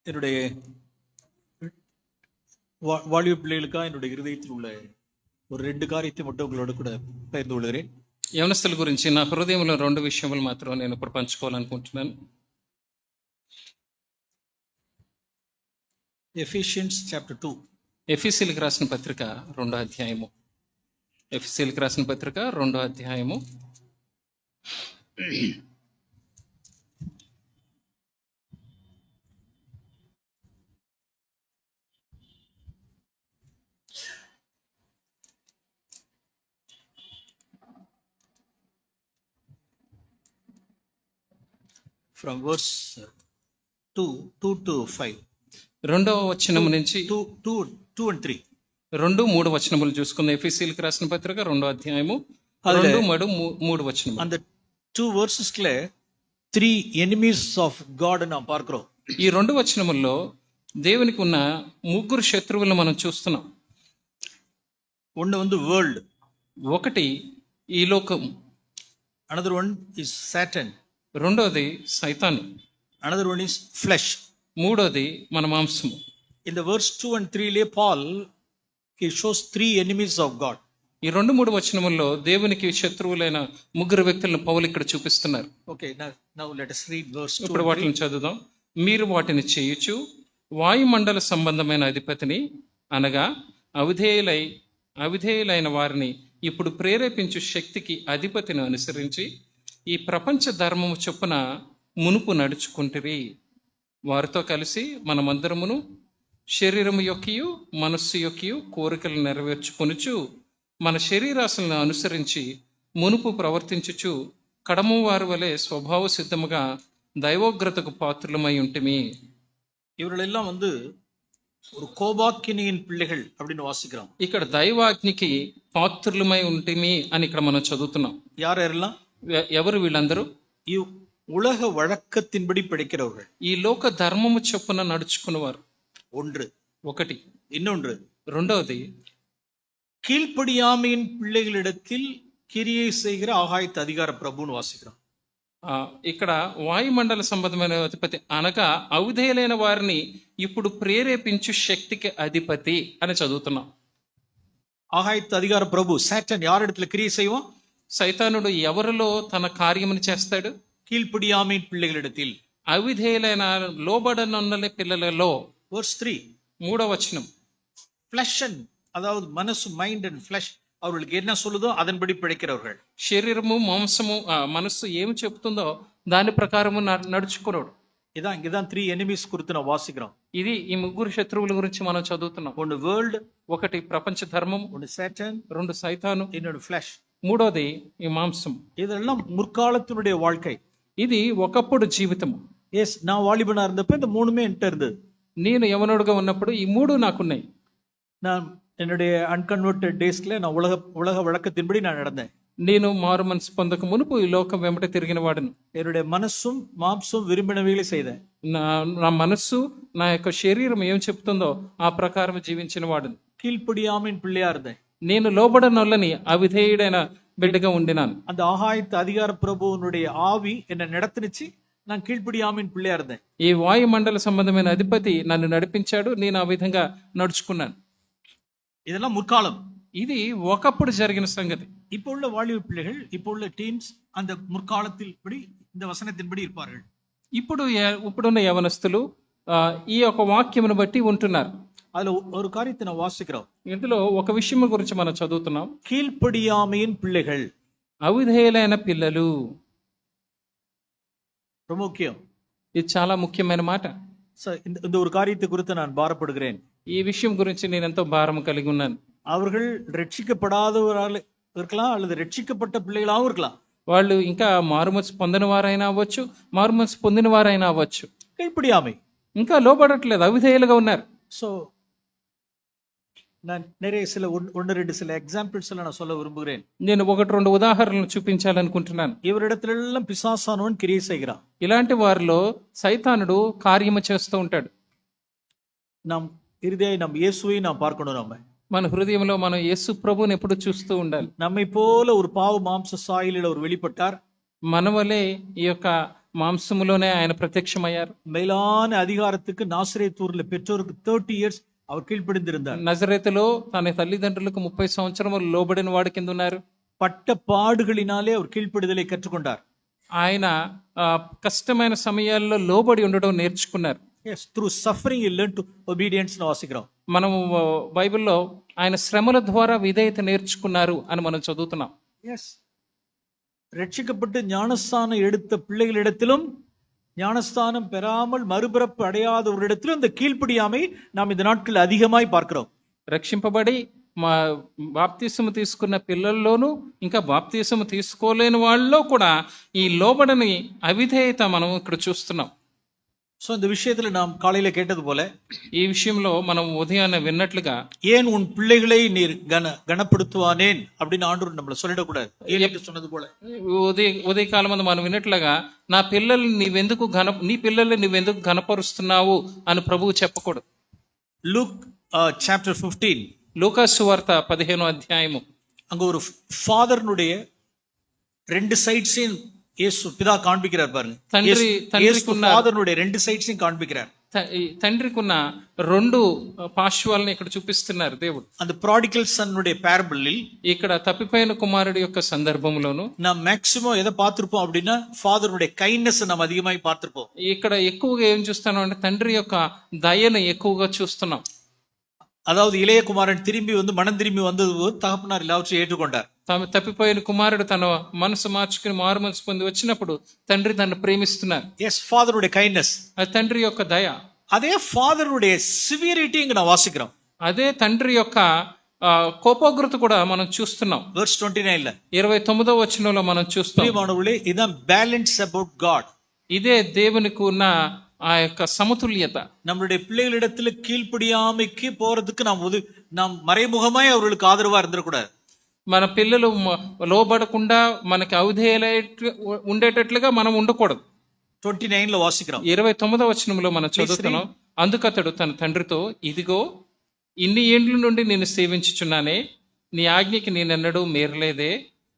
என்னுடைய வாலிப பிள்ளைகளுக்காக என்னுடைய இருதயத்தில் உள்ள ஒரு 2 காரியத்தை மட்டும் உங்களோட கூட பகிர்ந்து கொள்கிறேன். యవనస్తుల గురించి నా హృదయంలో 2 విషయములు మాత్రం నేను ఇప్పుడు పంచుకోవాలనుకుంటున్నాను. Ephesians chapter 2. ఎఫెసీయులకు రాసిన పత్రిక 2వ అధ్యాయము. ఎఫెసీయులకు రాసిన పత్రిక 2వ అధ్యాయము. From verse 2 to 5. 2వ వచనము నుంచి 2 and 3. 2-3 వచనములు చూసుకుందాం. ఎఫెసీయులకు రాసిన పత్రిక 2వ అధ్యాయము 2-3 వచనము. அந்த 2 verses-ல 3 enemies of God நாம் பார்க்கிறோம். ఈ 2 వచనముల్లో దేవునికి ఉన్న 3 శత్రువులను మనం చూస్తున్నాం. ஒன்னு வந்து world, ఒకటి ఈ లోకం, another one is Satan, రెండోది సైతాను, another one is flesh. మూడోది మన మాంసము. In the verse 2 and 3 Paul he shows 3 enemies of God. ఈ 2-3 వచనముల్లో దేవునికి శత్రువులైన 3 వ్యక్తులను పౌలు ఇక్కడ చూపిస్తున్నారు. Okay, now let us read verse 2. ఇప్పుడు వాటిని చదువుదాం. మీరు వాటిని చేయుచు వాయుమండల సంబంధమైన అధిపతిని అనగా అవిధేయులైన వారిని ఇప్పుడు ప్రేరేపించు శక్తికి అధిపతిని అనుసరించి ఈ ప్రపంచ ధర్మము చొప్పున మునుపు నడుచుకుంటురి. వారితో కలిసి మనమందరమును శరీరము యొక్కయు మనస్సు యొక్కయు కోరికలు నెరవేర్చుకొనుచు మన శరీరాశలను అనుసరించి మునుపు ప్రవర్తించుచు కడము వారి వలె స్వభావ సిద్ధముగా దైవోగ్రతకు పాత్రులమై ఉంటిమి. இவர்களெல்லாம் வந்து ஒரு கோபாக்கினியின் பிள்ளைகள் அப்படின்னு வாசிக்கிறோம். ఇక్కడ దైవాగ్నికి పాత్రులమై ఉంటిమి అని ఇక్కడ మనం చదువుతున్నాం. யாரெல்லாம்? ఎవరు వీళ్ళందరూ? ఈ ఉలగ వழக்கத்தின்படி படிக்கிறவர்கள், ఈ లోక ధర్మము చొప్పున నడుచుకున్నవారు. ఒకటి. రెండవది கீழ்ப்படியாமையின் பிள்ளைகளிடத்தில் கிரியை செய்கிற ஆகாயத்து அதிகார பிரபுன்னு வாசிக்கிறோம். ఇక్కడ వాయుమండల సంబంధమైన అధిపతి అనగా అవిధేయులైన వారిని ఇప్పుడు ప్రేరేపించు శక్తికి అధిపతి అని చదువుతున్నాం. ఆహాయత్ అధికార ప్రభు సాటన్ యారిడத்துல క్రియ செய்வான்? సైతానుడు ఎవరిలో తన కార్యమును చేస్తాడు? கீழ்ப்படியாமையின் பிள்ளைகளிடத்தில், అవిధేయులైన లోబడనున్న పిల్లలలో. verse 3, 3వ వచనం. flesh and, அதாவது மனசு, மைண்ட் அண்ட் flesh அவர்களுக்கு என்ன சொல்லுதோ அதன்படி பிழைக்கிறவர்கள். శరీరము మాంసము మనస్సు ఏమి చెప్తుందో దాని ప్రకారము నడుచుకున్నాడు. இதான் 3 ఎనిమీస్ குறித்து நான் వాసిக்கிறோம். ఇది ఈ 3 శత్రువుల గురించి మనం చదువుతున్నాం. ஒன்னு వరల్డ్, ఒకటి ప్రపంచ ధర్మం, ஒன்னு சாட்டன், 2 సైతాను, இன்னொரு ఫ్లెష్, మూడోది ఈ మాంసం. இதெல்லாம் முற்காலத்தினுடைய வாழ்க்கை. ఇది ఒకప్పుడు జీవితము. எஸ், நான் வாலிபனா இருந்தப்ப இந்த மூணுமே என்கிட்ட இருந்தது. నేను యవనుడుగా ఉన్నప్పుడు ఈ 3 నాకున్నాయి. நான் என்னுடைய அன்கன்வெர்ட்டட் டேஸ்ல நான் உலக வழக்கத்தின்படி நான் நடந்தேன். నేను మారు మనసు పొందక మునుపు ఈ లోకం వెంబట తిరిగిన వాడును. என்னுடைய மனசும் மாம்சம் விரும்பினவைகளை செய்தேன். నా మనస్సు నా యొక్క శరీరం ఏం చెప్తుందో ఆ ప్రకారం జీవించిన వాడును. கீழ்ப்படியாமையின் பிள்ளையா இருந்தேன். నేను లోబడనొల్లని అవిధేయుడైన బిడ్డగా ఉండినాను. அந்த ஆகாயத்து அதிகார பிரபுவனுடைய ஆவி என்னை நடத்துனுச்சு. நான் கீழ்ப்படியாமையின் பிள்ளையா இருந்தேன். ఈ వాయుమండల సంబంధమైన అధిపతి నన్ను నడిపించాడు, నేను ఆ విధంగా నడుచుకున్నాను. இதெல்லாம் முற்காலம். ఇది ఒకప్పుడు జరిగిన సంగతి. இப்போ உள்ள வாலிப பிள்ளைகள், இப்போ உள்ள டீன்ஸ் அந்த முற்காலத்தில் படி இந்த வசனத்தின்படி இருப்பார்கள். ఇప్పుడున్న యవనస్తులు ఈ యొక్క వాక్యమును బట్టి ఉంటున్నారు. அதுல ஒரு காரியத்தை நான் வாசிக்கிறோம். ఇందులో ఒక విషయం గురించి మనం చదువుతున్నాం. கீழ்ப்படியாமையின் பிள்ளைகள், అవిధేయులైన పిల్లలు. ரொம்ப முக்கியம். ఇది చాలా ముఖ్యమైన మాట. இந்த ஒரு காரியத்தை குறித்து நான் பாரப்படுகிறேன். ఈ విషయం గురించి నేను ఎంతో భారం కలిగి ఉన్నాను. அவர்கள் ரட்சிக்கப்படாதவரால் இருக்கலாம், அல்லது ரட்சிக்கப்பட்ட பிள்ளைகளாகவும் இருக்கலாம். వాళ్ళు ఇంకా మారుమనసు పొందిన వారైనా అవ్వచ్చు, మారుమనసు పొందిన వారైనా అవ్వచ్చు. கீழ்ப்படியாமை, ఇంకా లోబడట్లేదు, అవిధేయులుగా ఉన్నారు. సో நான் நிறைய சில எக்ஸாம்பிள்ஸ் எல்லாம் நான் சொல்ல விரும்புகிறேன். నేను 1-2 ఉదాహరణలు చూపించాలనుకుంటున్నాను. இவரிடத்திலெல்லாம் பிசாசானவன் கிரியை செய்கிறான். ఇలాంటి వారిలో సైతానుడు కార్యము చేస్తూ ఉంటాడు. நாம் இறுதியாய் நாம் இயேசுவை நாம் பார்க்கணும். మన హృదయంలో మనం యేసు ప్రభువుని ఎప్పుడు చూస్తూ ఉండాలి. நம்மை போல ஒரு பாவ மாம்ச சாயலில் அவர் வெளிப்பட்டார். మన వలే ఈ యొక్క మాంసములోనే ఆయన ప్రత్యక్షమయ్యారు. மேலான அதிகாரத்துக்கு நாசரேத்தூர்ல பெற்றோருக்கு 30 years அவர் கீழ்ப்படிந்திருந்தார். నజరేతులో తన తల్లిదండ్రులకు 30 సంవత్సరములు లోబడిన వాడి కింద ఉన్నారు. பட்ட பாடுகளினாலே அவர் கீழ்ப்படிதலை கற்றுக்கொண்டார். ఆయన కష్టమైన సమయాల్లో లోబడి ఉండడం నేర్చుకున్నారు. Yes, through suffering he learned to obedience ను వాసిగ్రాం. మనము బైబిల్లో ఆయన శ్రమల ద్వారా విధేయత నేర్చుకున్నారు అని మనం చదువుతున్నాం. Yes. ரட்சிக்கப்பட்டு ஞானஸ்தானம் எடுத்த பிள்ளைகளிடத்திலும் ஞானஸ்தானம் பெறாமல் மறுபிறப்பு அடையாதவரிடத்திலும் இந்த கீழ்ப்படியாமை நாம் இந்த நாட்கள் அதிகமாய் பார்க்கிறோம். రక్షింపబడి బాప్తీసము తీసుకున్న పిల్లల్లోనూ ఇంకా బాప్తీసము తీసుకోలేని వాళ్ళలో కూడా ఈ లోబడని అవిధేయత మనం ఇక్కడ చూస్తున్నాం. சோ இந்த விஷயத்துல நாம் காலையில கேட்டது போல ఈ విషయంలో మనం ఉదయాన్నే విన్నట్లుగా ஏன் உன் பிள்ளைகளை நீர் கனப்படுத்துவானேன் அப்படின்னு ஆண்டவர் நம்மள சொல்லிடக்கூடாது. ஏன் சொன்னது போல ఉదయకాలం మందు మనం విన్నట్లుగా నీ పిల్లల్ని నువ్వెందుకు ఘనపరుస్తున్నావు అని ప్రభువు చెప్పకూడదు. లూక్ చాప్టర్ 15 లూకా సువార్త 15వ అధ్యాయము. அங்க ஒரு ஃபாதர்னுடைய ரெண்டு சைட்ஸையும் இயேசு பிதா காண்பிக்கிறார் பாருங்க. ஃபாதர்னுடைய ரெண்டு சைட்ஸையும் காண்பிக்கிறார். తండ్రికున్న రెండు పార్శ్వాలను ఇక్కడ చూపిస్తున్నారు దేవుడు. அந்த ப்ராடிகல் சன்னுடைய பேரபிளில் ఇక్కడ తప్పిపోయిన కుమారుడి యొక్క సందర్భంలోను நாம் மேக்ஸிமம் எதை பார்த்திருப்போம் அப்படின்னா ஃபாதருடைய கைண்ட்னஸ் நாம் அதிகமாக பார்த்திருப்போம். ఇక్కడ ఎక్కువగా ఏం చూస్తాను అంటే తండ్రి యొక్క దయను ఎక్కువగా చూస్తున్నాం. அதாவது இளைய குமாரன் திரும்பி வந்து மனம் திரும்பி வந்தது தகப்பனார் எல்லாவற்றையும் ஏற்றுக்கொண்டார். తప్పిపోయిన కుమారుడు తన మనసు మార్చుకుని మారు మనసు పొంది వచ్చినప్పుడు తండ్రి తను ప్రేమిస్తున్నారు. ఎస్ ఫాదరుடைய கைண்ட்னஸ், అది తండ్రి యొక్క దయ. అదే ఫాదరుடைய సివియరిటీ ఇங்க நான் వాసిக்கிறோம். అదే తండ్రి యొక్క కోపోగ్రత కూడా మనం చూస్తున్నాం. వర్స్ 29 29వ వచనంలో మనం చూస్తాం. ఇதான் బ్యాలెన్స్ అబౌట్ గాడ్. ఇదే దేవునికి ఉన్న ఆ యొక్క సమతుల్యత. நம்மளுடைய பிள்ளைகளிடத்துல கீழ்ப்படியாமைக்கு போறதுக்கு நாம் மறைமுகமாய் அவர்களுக்கு ஆதரவா இருந்துடக்கூடாது. మన పిల్లలు లోబడకుండా మనకి అవిధేయులై ఉండేటట్లుగా మనం ఉండకూడదు. 29 వాసిக்கிறோం. 29వ వచనంలో మనం చదువుతున్నాం. అందుకతడు తన తండ్రితో, ఇదిగో ఇన్ని ఏండ్ల నుండి నేను సేవించుచున్నానే, నీ ఆజ్ఞకి నేనెన్నడూ మీరలేదే,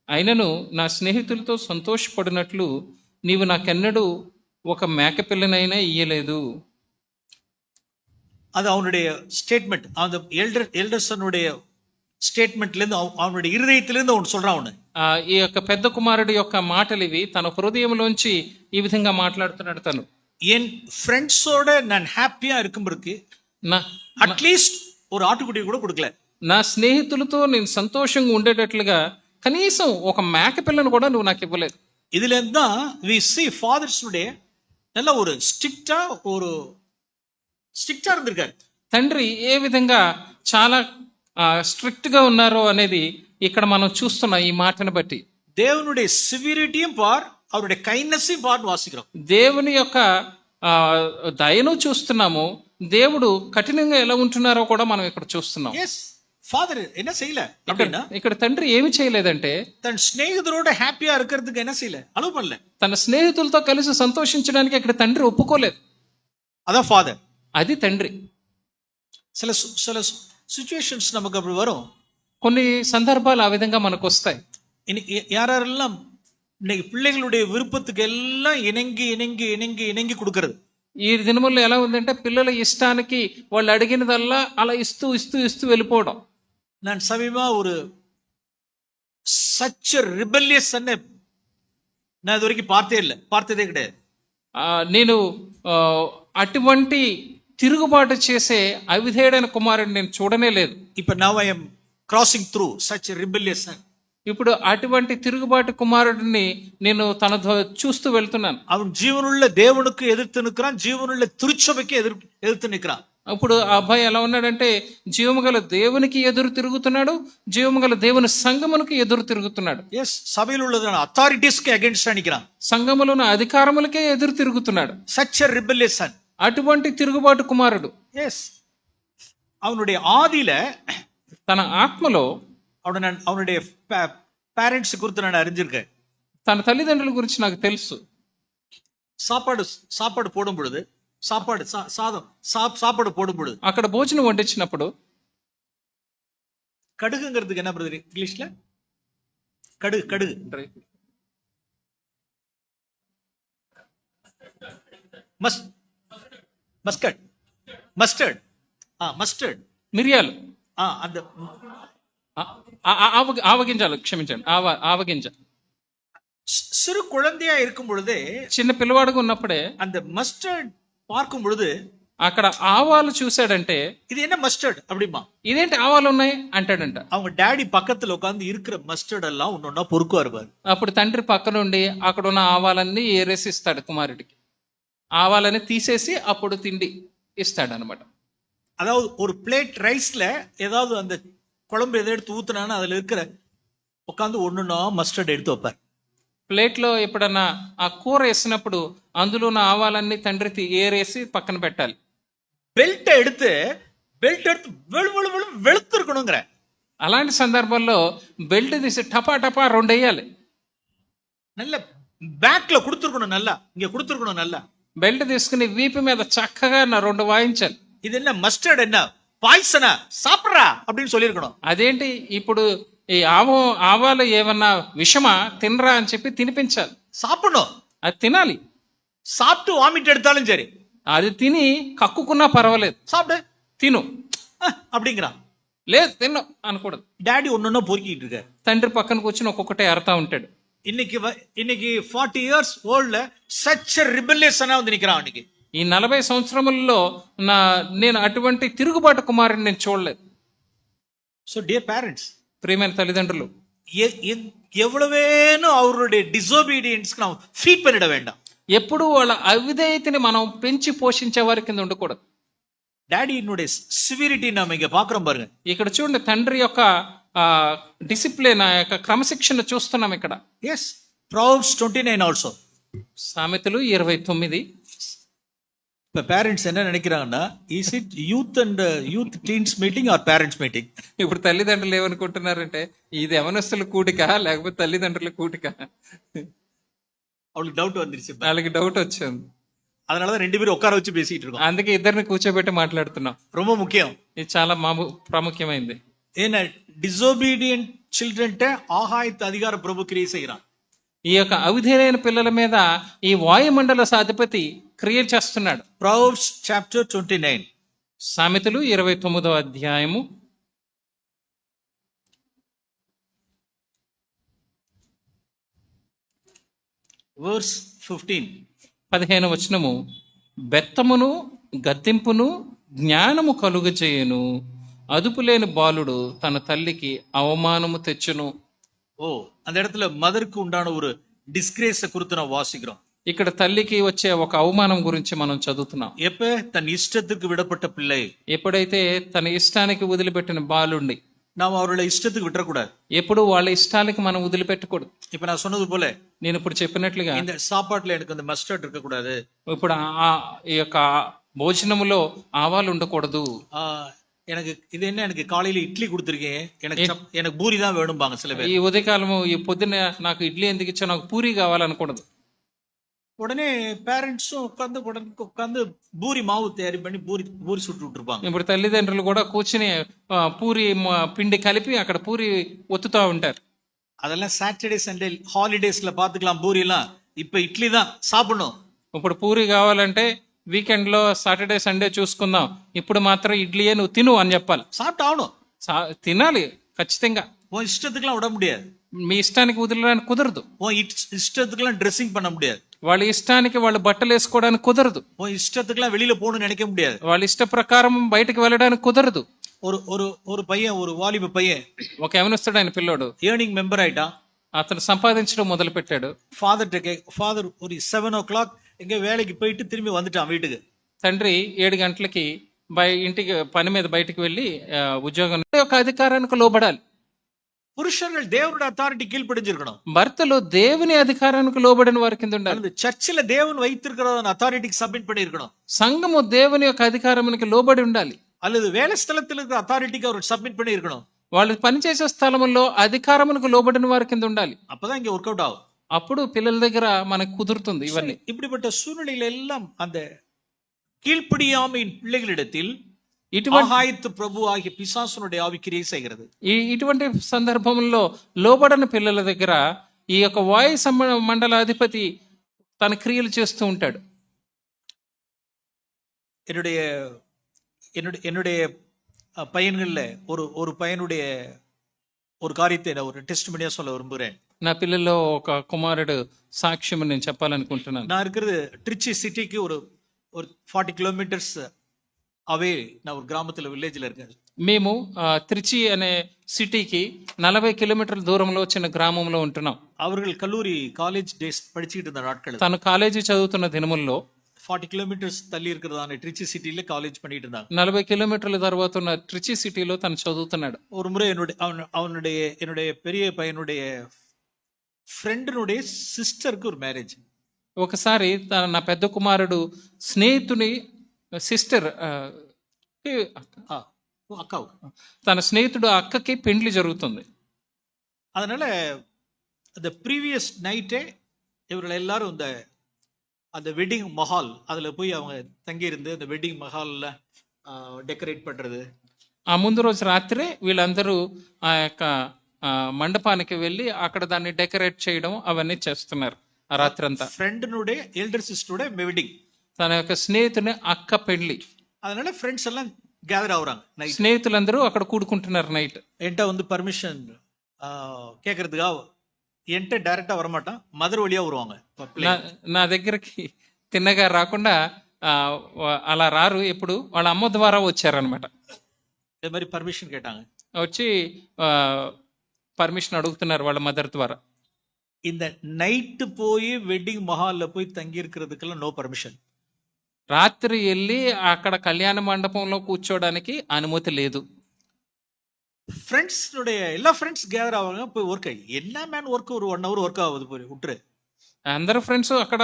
అయినను నా స్నేహితులతో సంతోషపడినట్లు నీవు నాకెన్నడూ ఒక మేకపిల్లనైనా ఇయ్యలేదు. அது அவனுடைய ஸ்டேட்மெண்ட். அந்த எல்டர்சனுடைய స్టేట్మెంట్ లేదు, அவனுடைய இருதயத்திலிருந்து அவன் சொல்றான். அவను ఈ యొక్క పెద్ద కుమారుడి యొక్క మాటలు ఇవి తన హృదయంలోంచి ఈ విధంగా మాట్లాడుతున్నాడు. తను என் ஃப்ரெண்ட்ஸோட நான் హ్యాపీగా இருக்கும்பருக்கு అట్లీస్ట్ ஒரு ஆட்டுக்குட்டி కూడా கொடுக்கல. నా స్నేహితులతో నేను సంతోషంగా ఉండేటట్లుగా కనీసం ఒక మేక పిల్లను కూడా నువ్వు నాకు ఇవ్వలేదు. இதுல இருந்து தான் we see fathersனுடைய நல்ல ஒரு స్ట్రిక్టా இருந்திருக்காரு. తండ్రి ఏ విధంగా చాలా స్ట్రిక్ట్ గా ఉన్నారో అనేది ఇక్కడ మనం చూస్తున్నాం ఈ మాటను బట్టి. దేవునుடைய సివియరిటీயும் பார், அவருடைய கைண்ட்னஸையும் பார் வாசிக்கிறோம். దేవుని యొక్క దయను చూస్తున్నాము, దేవుడు కఠినంగా ఎలా ఉంటున్నారో కూడా మనం ఇక్కడ చూస్తున్నాం. ఫాదర్ என்ன செய்யல அப்படினா, ఇక్కడ తండ్రి ఏమి చేయలేదంటే తన స్నేహితులతో హ్యాపీగా இருக்கிறதுக்கு என்ன செய்யல, అలౌ பண்ணல. తన స్నేహితులతో కలిసి సంతోషించడానికి ఇక్కడ తండ్రి ఒప్పుకోలేదు. అదా ఫాదర్, అది తండ్రి. சில సిచ్యుయేషన్స్ நமக்கு அப்படி வரும். కొన్ని సందర్భాలు ఆ విధంగా మనకు వస్తాయి. யாரெல்லாம் இன்னைக்கு பிள்ளைகளுடைய விருப்பத்துக்கு எல்லாம் இணங்கி கொடுக்கிறது. ఈ దినముల్లో ఎలా ఉందంటే పిల్లల ఇష్టానికి వాళ్ళు అడిగినదల్లా అలా ఇస్తూ వెళ్ళిపోవడం. நான் சமீபமா ஒரு సచ్ రిబెలియస్ అనే నా ఇదివరకు பார்த்ததே கிடையாது. నేను అటువంటి తిరుగుబాటు చేసే అవిధేయుడైన కుమారుడిని నేను చూడనే లేదు. ఇప్పుడు now I am crossing through such rebellious. ఇప్పుడు అటువంటి తిరుగుబాటు కుమారుడిని నేను తన చూస్తూ వెళ్తున్నాను. அவன் జీవనుள்ள దేవునికి ఎదుర్తు నిక్రాన్, జీవనుள்ள తిరుచబకి ఎదుర్తు నిక్రాన్. ఇప్పుడు ఆ అబ్బాయి ఎలా ఉన్నాడంటే జీవముగల దేవునికి ఎదురు తిరుగుతున్నాడు, జీవముగల దేవుని సంఘమునికి ఎదురు తిరుగుతున్నాడు. yes, సభలో ఉన్న అథారిటీస్ కి అగైన్స్ట్ నిక్రాన్, సంఘములో ఉన్న అధికారములకే ఎదురు తిరుగుతున్నాడు. Such rebellious. అటువంటి తిరుగుబాటు కుమారుడు. yes, அவனுடைய ஆதியில తన ఆత్మలో அவனுடைய పేరెంట్స్ గురించి నేను அறிஞ்சிருக்கேன். తన తల్లిదండ్రుల గురించి నాకు తెలుసు. சாப்பாடு போடும் பொழுது, சாப்பாடு போடும் பொழுது అక్కడ భోజనం వండించినప్పుడు కడుగుங்கிறதுக்கு என்ன బ్రదర్ ఇంగ్లీష్ல? కడుగు మస్టర్డ్ మస్టర్డ్ మస్టర్డ్ మిరియాలు, அந்த ఆవగింజాలు, క్షమించండి, ఆవగింజ. சிறு குழந்தையா இருக்கும் பொழுதே చిన్న పిల్లవాడుగా ఉన్నప్పుడే அந்த மஸ்டர்ட் பார்க்கும் பொழுது అక్కడ ఆవాలు చూశాడంటే, இது என்ன மஸ்டர்ட் அப்படிமா ఇదేంటి ఆవాలు ఉన్నాయి అంటాడంట. அவங்க డాడీ పక్కத்துல உட்கார்ந்து இருக்கிற మస్టర్డ్ எல்லாம் ஒன்னொன்னா பொறுக்குவாரு பாரு. అప్పుడు తండ్రి పక్కనుండి అక్కడ ఉన్న ఆవాలన్నీ ఏరేసి ఇస్తాడు కుమారుడికి. ఆవాలని తీసేసి అప్పుడు తిండి ఇస్తాడు అనమాట. அதாவது ஒரு பிளேட் ரைஸ்ல ஏதாவது அந்த குழம்பு எதை எடுத்து ஊத்துனான்னு அதுல இருக்கிற உட்காந்து ஒண்ணுன்னா மஸ்டர்ட் எடுத்து வைப்பார். ప్లేట్లో ఎప్పుడన్నా ఆ కూర వేసినప్పుడు అందులో ఉన్న ఆవాలన్నీ తండ్రి ఏరేసి పక్కన పెట్టాలి. பெல்ட் எடுத்து வெளுத்து இருக்கணுங்கிற. అలాంటి సందర్భంలో బెల్ట్ తీసి టపా టపా రెండు వేయాలి. நல்ல பேக்ல கொடுத்துருக்கணும், நல்லா இங்க கொடுத்துருக்கணும். நல்லா బెల్ట్ తీసుకుని వీపు మీద చక్కగా రెండు వాయించాలి. இது என்ன மஸ்டர்ட், என்ன பாய்சனா, சாப்பிட்றா அப்படின்னு சொல்லியிருக்கணும். అదేంటి ఇప్పుడు ఈ ఆవాలు ఏమన్నా విషమా, తినరా అని చెప్పి తినిపించాలి. சாப்பிடணும், అది తినాలి. சாப்பிட்டு வாமிட் எடுத்தாலும் சரி, అది తిని కక్కుకున్నా పర్వాలేదు, சாப்பிடு తిను அப்படிங்கிறான். లేదు తిను అనకూడదు. డాడీ ஒன்னொன்னா பொறுக்கிட்டு இருக்காரு. తండ్రి పక్కన కూర్చుని ఒక్కొక్కటే అరుతా ఉంటాడు. இன்னைக்கு 40 years oldல such a rebellious வந்து நிக்கிறான். அன்னைக்கு ఈ 40 సంవత్సరములలో నేను అటువంటి తిరుగుబాటు కుమారుని నేను చూడలేదు. సో డియర్ పేరెంట్స్, ప్రియమైన తల్లిదండ్రులు, எவ்வளவேனும் அவருடைய டிசோபீடியன்ஸ்க்கு நாம் ஃபீட் பண்ணிட வேண்டாம். ఎప్పుడు వాళ్ళ అవిధేయతని మనం పెంచి పోషించే వారి కింద ఉండకూడదు. డాడీనుடைய సివిరిటీ నామ ఇక పాకరం பாருங்க. ఇక్కడ చూడండి, తండ్రి యొక్క డిసిప్లిన్, ఆ యొక్క క్రమశిక్షణ చూస్తున్నాం ఇక్కడ. yes, Proverbs 29 ఆల్సో. సామెతలు 29. இப்ப பேரண்ட்ஸ் என்ன நினைக்கிறாங்கன்னா, is it youth teens meeting or parents meeting? ఇప్పుడు తల్లిదండ్రులు ఏమనుకుంటున్నారంటే, ఇది యవనస్తుల కూడిక లేకపోతే తల్లిదండ్రుల కూడిక? அவளுக்கு டவுட் வந்துருச்சு. వాళ్ళకి డౌట్ వచ్చింది. அதனாலதான் 2 பேரும் உட்கார வச்சு பேசிட்டு இருக்கோம். అందుకే ఇద్దరిని కూర్చోబెట్టి మాట్లాడుతున్నాం. ரொம்ப முக்கியம். ఇది చాలా ప్రాముఖ్యమైంది. ஏன்னா டிசோபீடியன்ட் சில்ட்ரன்ட்ட ஆகாயத்து அதிகார பிரபு கிரியை செய்கிறான். ఈ యొక్క అవిధేయమైన పిల్లల మీద ఈ వాయుమండల అధిపతి క్రియ చేస్తున్నాడు. Proverbs chapter 29. సామెతలు 29వ అధ్యాయము verse 15. 15వ వచనము, బెత్తమును గద్దింపును జ్ఞానము కలుగజేయును, అదుపులేని బాలుడు తన తల్లికి అవమానము తెచ్చును. ஓ, அந்த இடத்துல மதருக்கு உண்டான ஒரு டிஸ்கிரேஸ குறித்து நான் வாசிக்கிறோம். ఇక్కడ తల్లికి వచ్చే ఒక అవమానం గురించి మనం చదువుతున్నాం. எப்ப தன் இஷ்டத்துக்கு விடப்பட்ட பிள்ளை, ఎప్పుడైతే తన ఇష్టానికి వదిలిపెట్టిన బాలుండి, நாம் அவரோட இஷ்டத்துக்கு விட்டுறக்கூடாது. ఎప్పుడు వాళ్ళ ఇష్టాలకి మనం వదిలిపెట్టకూడదు. இப்ப நான் சொன்னது போல, నేను ఇప్పుడు చెప్పినట్లుగా இந்த சாப்பாட்டுல எனக்கு அந்த மஸ்டர்ட் இருக்க கூடாது, ఇప్పుడు ఈ యొక్క భోజనములో ఆవాలు ఉండకూడదు, எனக்கு இது என்ன, எனக்கு காலையில இட்லி கொடுத்துருக்கேன், எனக்கு பூரி தான் வேணும்பாங்க சில பேர். ఈ ఉదయకాలము ఈ పొద్దున నాకు ఇడ్లీ ఎందుకు ఇచ్చా, నాకు పూరి కావాలనకూడదు. உடனே பேரண்ட்ஸும் உட்காந்து பூரி மாவு தயாரி பண்ணி பூரி சுட்டு விட்டுருப்பாங்க. ఇప్పుడు తల్లిదండ్రులు కూడా కూర్చుని పూరి పిండి కలిపి అక్కడ పూరి ఒత్తుతా ఉంటారు. அதெல்லாம் சாட்டர்டே சண்டே ஹாலிடேஸ்ல பாத்துக்கலாம் பூரி எல்லாம். இப்ப இட்லி தான் சாப்பிடணும். ఇప్పుడు పూరి కావాలంటే వీకెండ్ లో సాటర్డే సండే చూసుకుందాం, ఇప్పుడు మాత్రం ఇడ్లీయే నువ్వు తిను అని చెప్పాలి. சாப்பிட்டாகணும், తినాలి ఖచ్చితంగా. உன் இஷ்டத்துக்குலாம் விட முடியாது, మీ ఇష్టానికి వదిలేయడానికి కుదరదు. உன் இஷ்டத்துக்குலாம் ட்ரெஸ்ஸிங் பண்ண முடியாது, వాళ్ళ ఇష్టానికి వాళ్ళు బట్టలు వేసుకోవడానికి కుదరదు, உன் இஷ்டத்துக்குலாம் வெளியில போகணும்னு நினைக்க முடியாது, వాళ్ళ ఇష్ట ప్రకారం బయటకు వెళ్ళడానికి కుదరదు. ஒரு பையன், ஒரு வாலிப పையன், ఒక యవనస్తుడు ఆయన పిల్లోడు ஏர்னிங் మెంబర్ ஆயிட்டான். అతను సంపాదించడం మొదలు పెట్టాడు. ஃபாதர் ஒரு 7 o'clock எங்க வேலைக்கு போயிட்டு திரும்பி வந்துட்டான் வீட்டுக்கு. తండ్రి 7 గంటలకి ఇంటికి పని మీద బయటికి వెళ్ళి ఉద్యోగం యొక్క అధికారానికి లోబడాలి. புருஷர்கள் தேவனுடைய அத்தாரிட்டி கீழ்ப்படிஞ்சிருக்கணும். భర్తలు దేవుని అధికారానికి లోబడిన వారి కింద ఉండాలి. சர்ச்சில் தேவன் வைத்திருக்கிற அத்தாரிட்டிக்கு சப்மிட் பண்ணிருக்கணும். సంఘము దేవుని యొక్క అధికారానికి లోబడి ఉండాలి. அல்லது வேலை ஸ்தலத்தில் இருக்கிற அத்தாரிட்டிக்கு அவர் சப்மிட் பண்ணிருக்கணும். వాళ్ళు పనిచేసే స్థలములో అధికారమునకు లోబడిన వారి కింద ఉండాలి. அப்பதான் இங்க ஒர்க் அவுட் ஆகும். అప్పుడు పిల్లల దగ్గర మనకు కుదురుతుంది ఇవన్నీ. இப்படிப்பட்ட சூழ்நிலையில எல்லாம் அந்த கீழ்ப்படியாமையின் பிள்ளைகளிடத்தில் ఆహాయతు ప్రభు ఆగి పిశాసునుடைய ఆవి క్రియ செய்கிறது. ఇటువంటి సందర్భంలో లోబడని పిల్లల దగ్గర ఈ యొక్క వాయు మండల అధిపతి తన క్రియలు చేస్తూ ఉంటాడు. என்னுடைய என்னுடைய என்னுடைய பையன்கள்ல ஒரு பையனுடைய ஒரு காரியத்தை நான் ஒரு டெஸ்டிமனியா சொல்ல விரும்புகிறேன். నా పిల్లల్లో ఒక కుమారుడు సాక్ష్యం నేను చెప్పాలనుకుంటున్నాను. நான் இருக்கிறது திருச்சி சிட்டிக்கு ஒரு ஒரு 40 கிலோமீட்டர்ஸ் అవే. நான் ஒரு கிராமத்துல విలేజ్ல இருக்கேன். మేము త్రిచి అనే సిటీకి 40 కిలోమీటర్ల దూరంలో చిన్న గ్రామంలో ఉంటున్నాం. அவர்கள் கல்லூரி காலேஜ் டேஸ் படிச்சுக்கிட்டு இருந்த நாட்கள் తను కాలేజీ చదువుతున్న దినముల్లో 40 கிலோமீட்டர்ஸ் தள்ளி இருக்கிறதான ட்ரிச்சி சிட்டில காலேஜ் பண்ணிட்டு இருந்தாங்க. 40 కిలోమీటర్ల తర్వాత ఉన్న ట్రిచి సిటీలో తను చదువుతున్నాడు. ஒரு முறை என்னுடைய பெரிய பையனுடைய ఫ్రెండ్నుடைய సిస్టర్కి ஒரு మ్యారేజ్. ఒకసారి నా పెద్ద కుమారుడు స్నేహితుని సిస్టర్ அக்கா తన స్నేహితుడు అక్కకి పెండ్లి జరుగుతుంది. அதனால அந்த ப்ரீவியஸ் நைட்டே இவர்கள் எல்லாரும் அந்த வெட்டிங் மஹால் அதுல போய் அவங்க தங்கி இருந்து அந்த வெட்டிங் மஹால்ல డెకరేట్ పண்றது. ఆ ముందు రోజు రాత్రే వీళ్ళందరూ ఆ యొక్క మండపానికి వెళ్ళి అక్కడ దాన్ని డెకరేట్ చేయడం అవన్నీ చేస్తున్నారు ఆ రాత్రంతా. ఫ్రెండ్னுடைய ఎల్డర్ సిస్టరుடைய వెడ్డింగ్, తన యొక్క స్నేహితుని అక్క పెళ్లి. அதனால ఫ్రెండ్స్ எல்லாம் గ్యాదర్ ஆகுறாங்க. నైట్ స్నేహితులందరూ అక్కడ కూడుకుంటున్నారు నైట్. என்கிட்ட வந்து பர்மிஷன் கேட்கறதுக்காக என்கிட்ட டைரக்டா வரமாட்டான், మదర్ వழியா வருவாங்க. నా దగ్గరికి తిన్నగా రాకుండా అలా రారు, ఎప్పుడు వాళ్ళ అమ్మ ద్వారా వచ్చారనమాట. இது மாதிரி பர்மிஷன் கேட்டாங்க. వచ్చి పర్మిషన్ అడుగుతున్నారు వాళ్ళ మదర్ ద్వారా. இந்த நைட்டு போய் வெட்டிங் மஹால்ல போய் தங்கி இருக்கிறதுக்கெல்லாம் நோ పర్మిషన్. రాత్రి వెళ్ళి అక్కడ కళ్యాణ మండపంలో కూర్చోడానికి అనుమతి లేదు. ఫ్రెండ్స్ எல்லா ఫ్రెండ్స్ గ్యాదర్ ஆவாங்க, போய் ஒர்க். என்ன மேன் ஒர்க் ஒரு 1 hour ஒர்க் ஆகுது, போய் விட்டுரு. అందరు ఫ్రెండ్స్ అక్కడ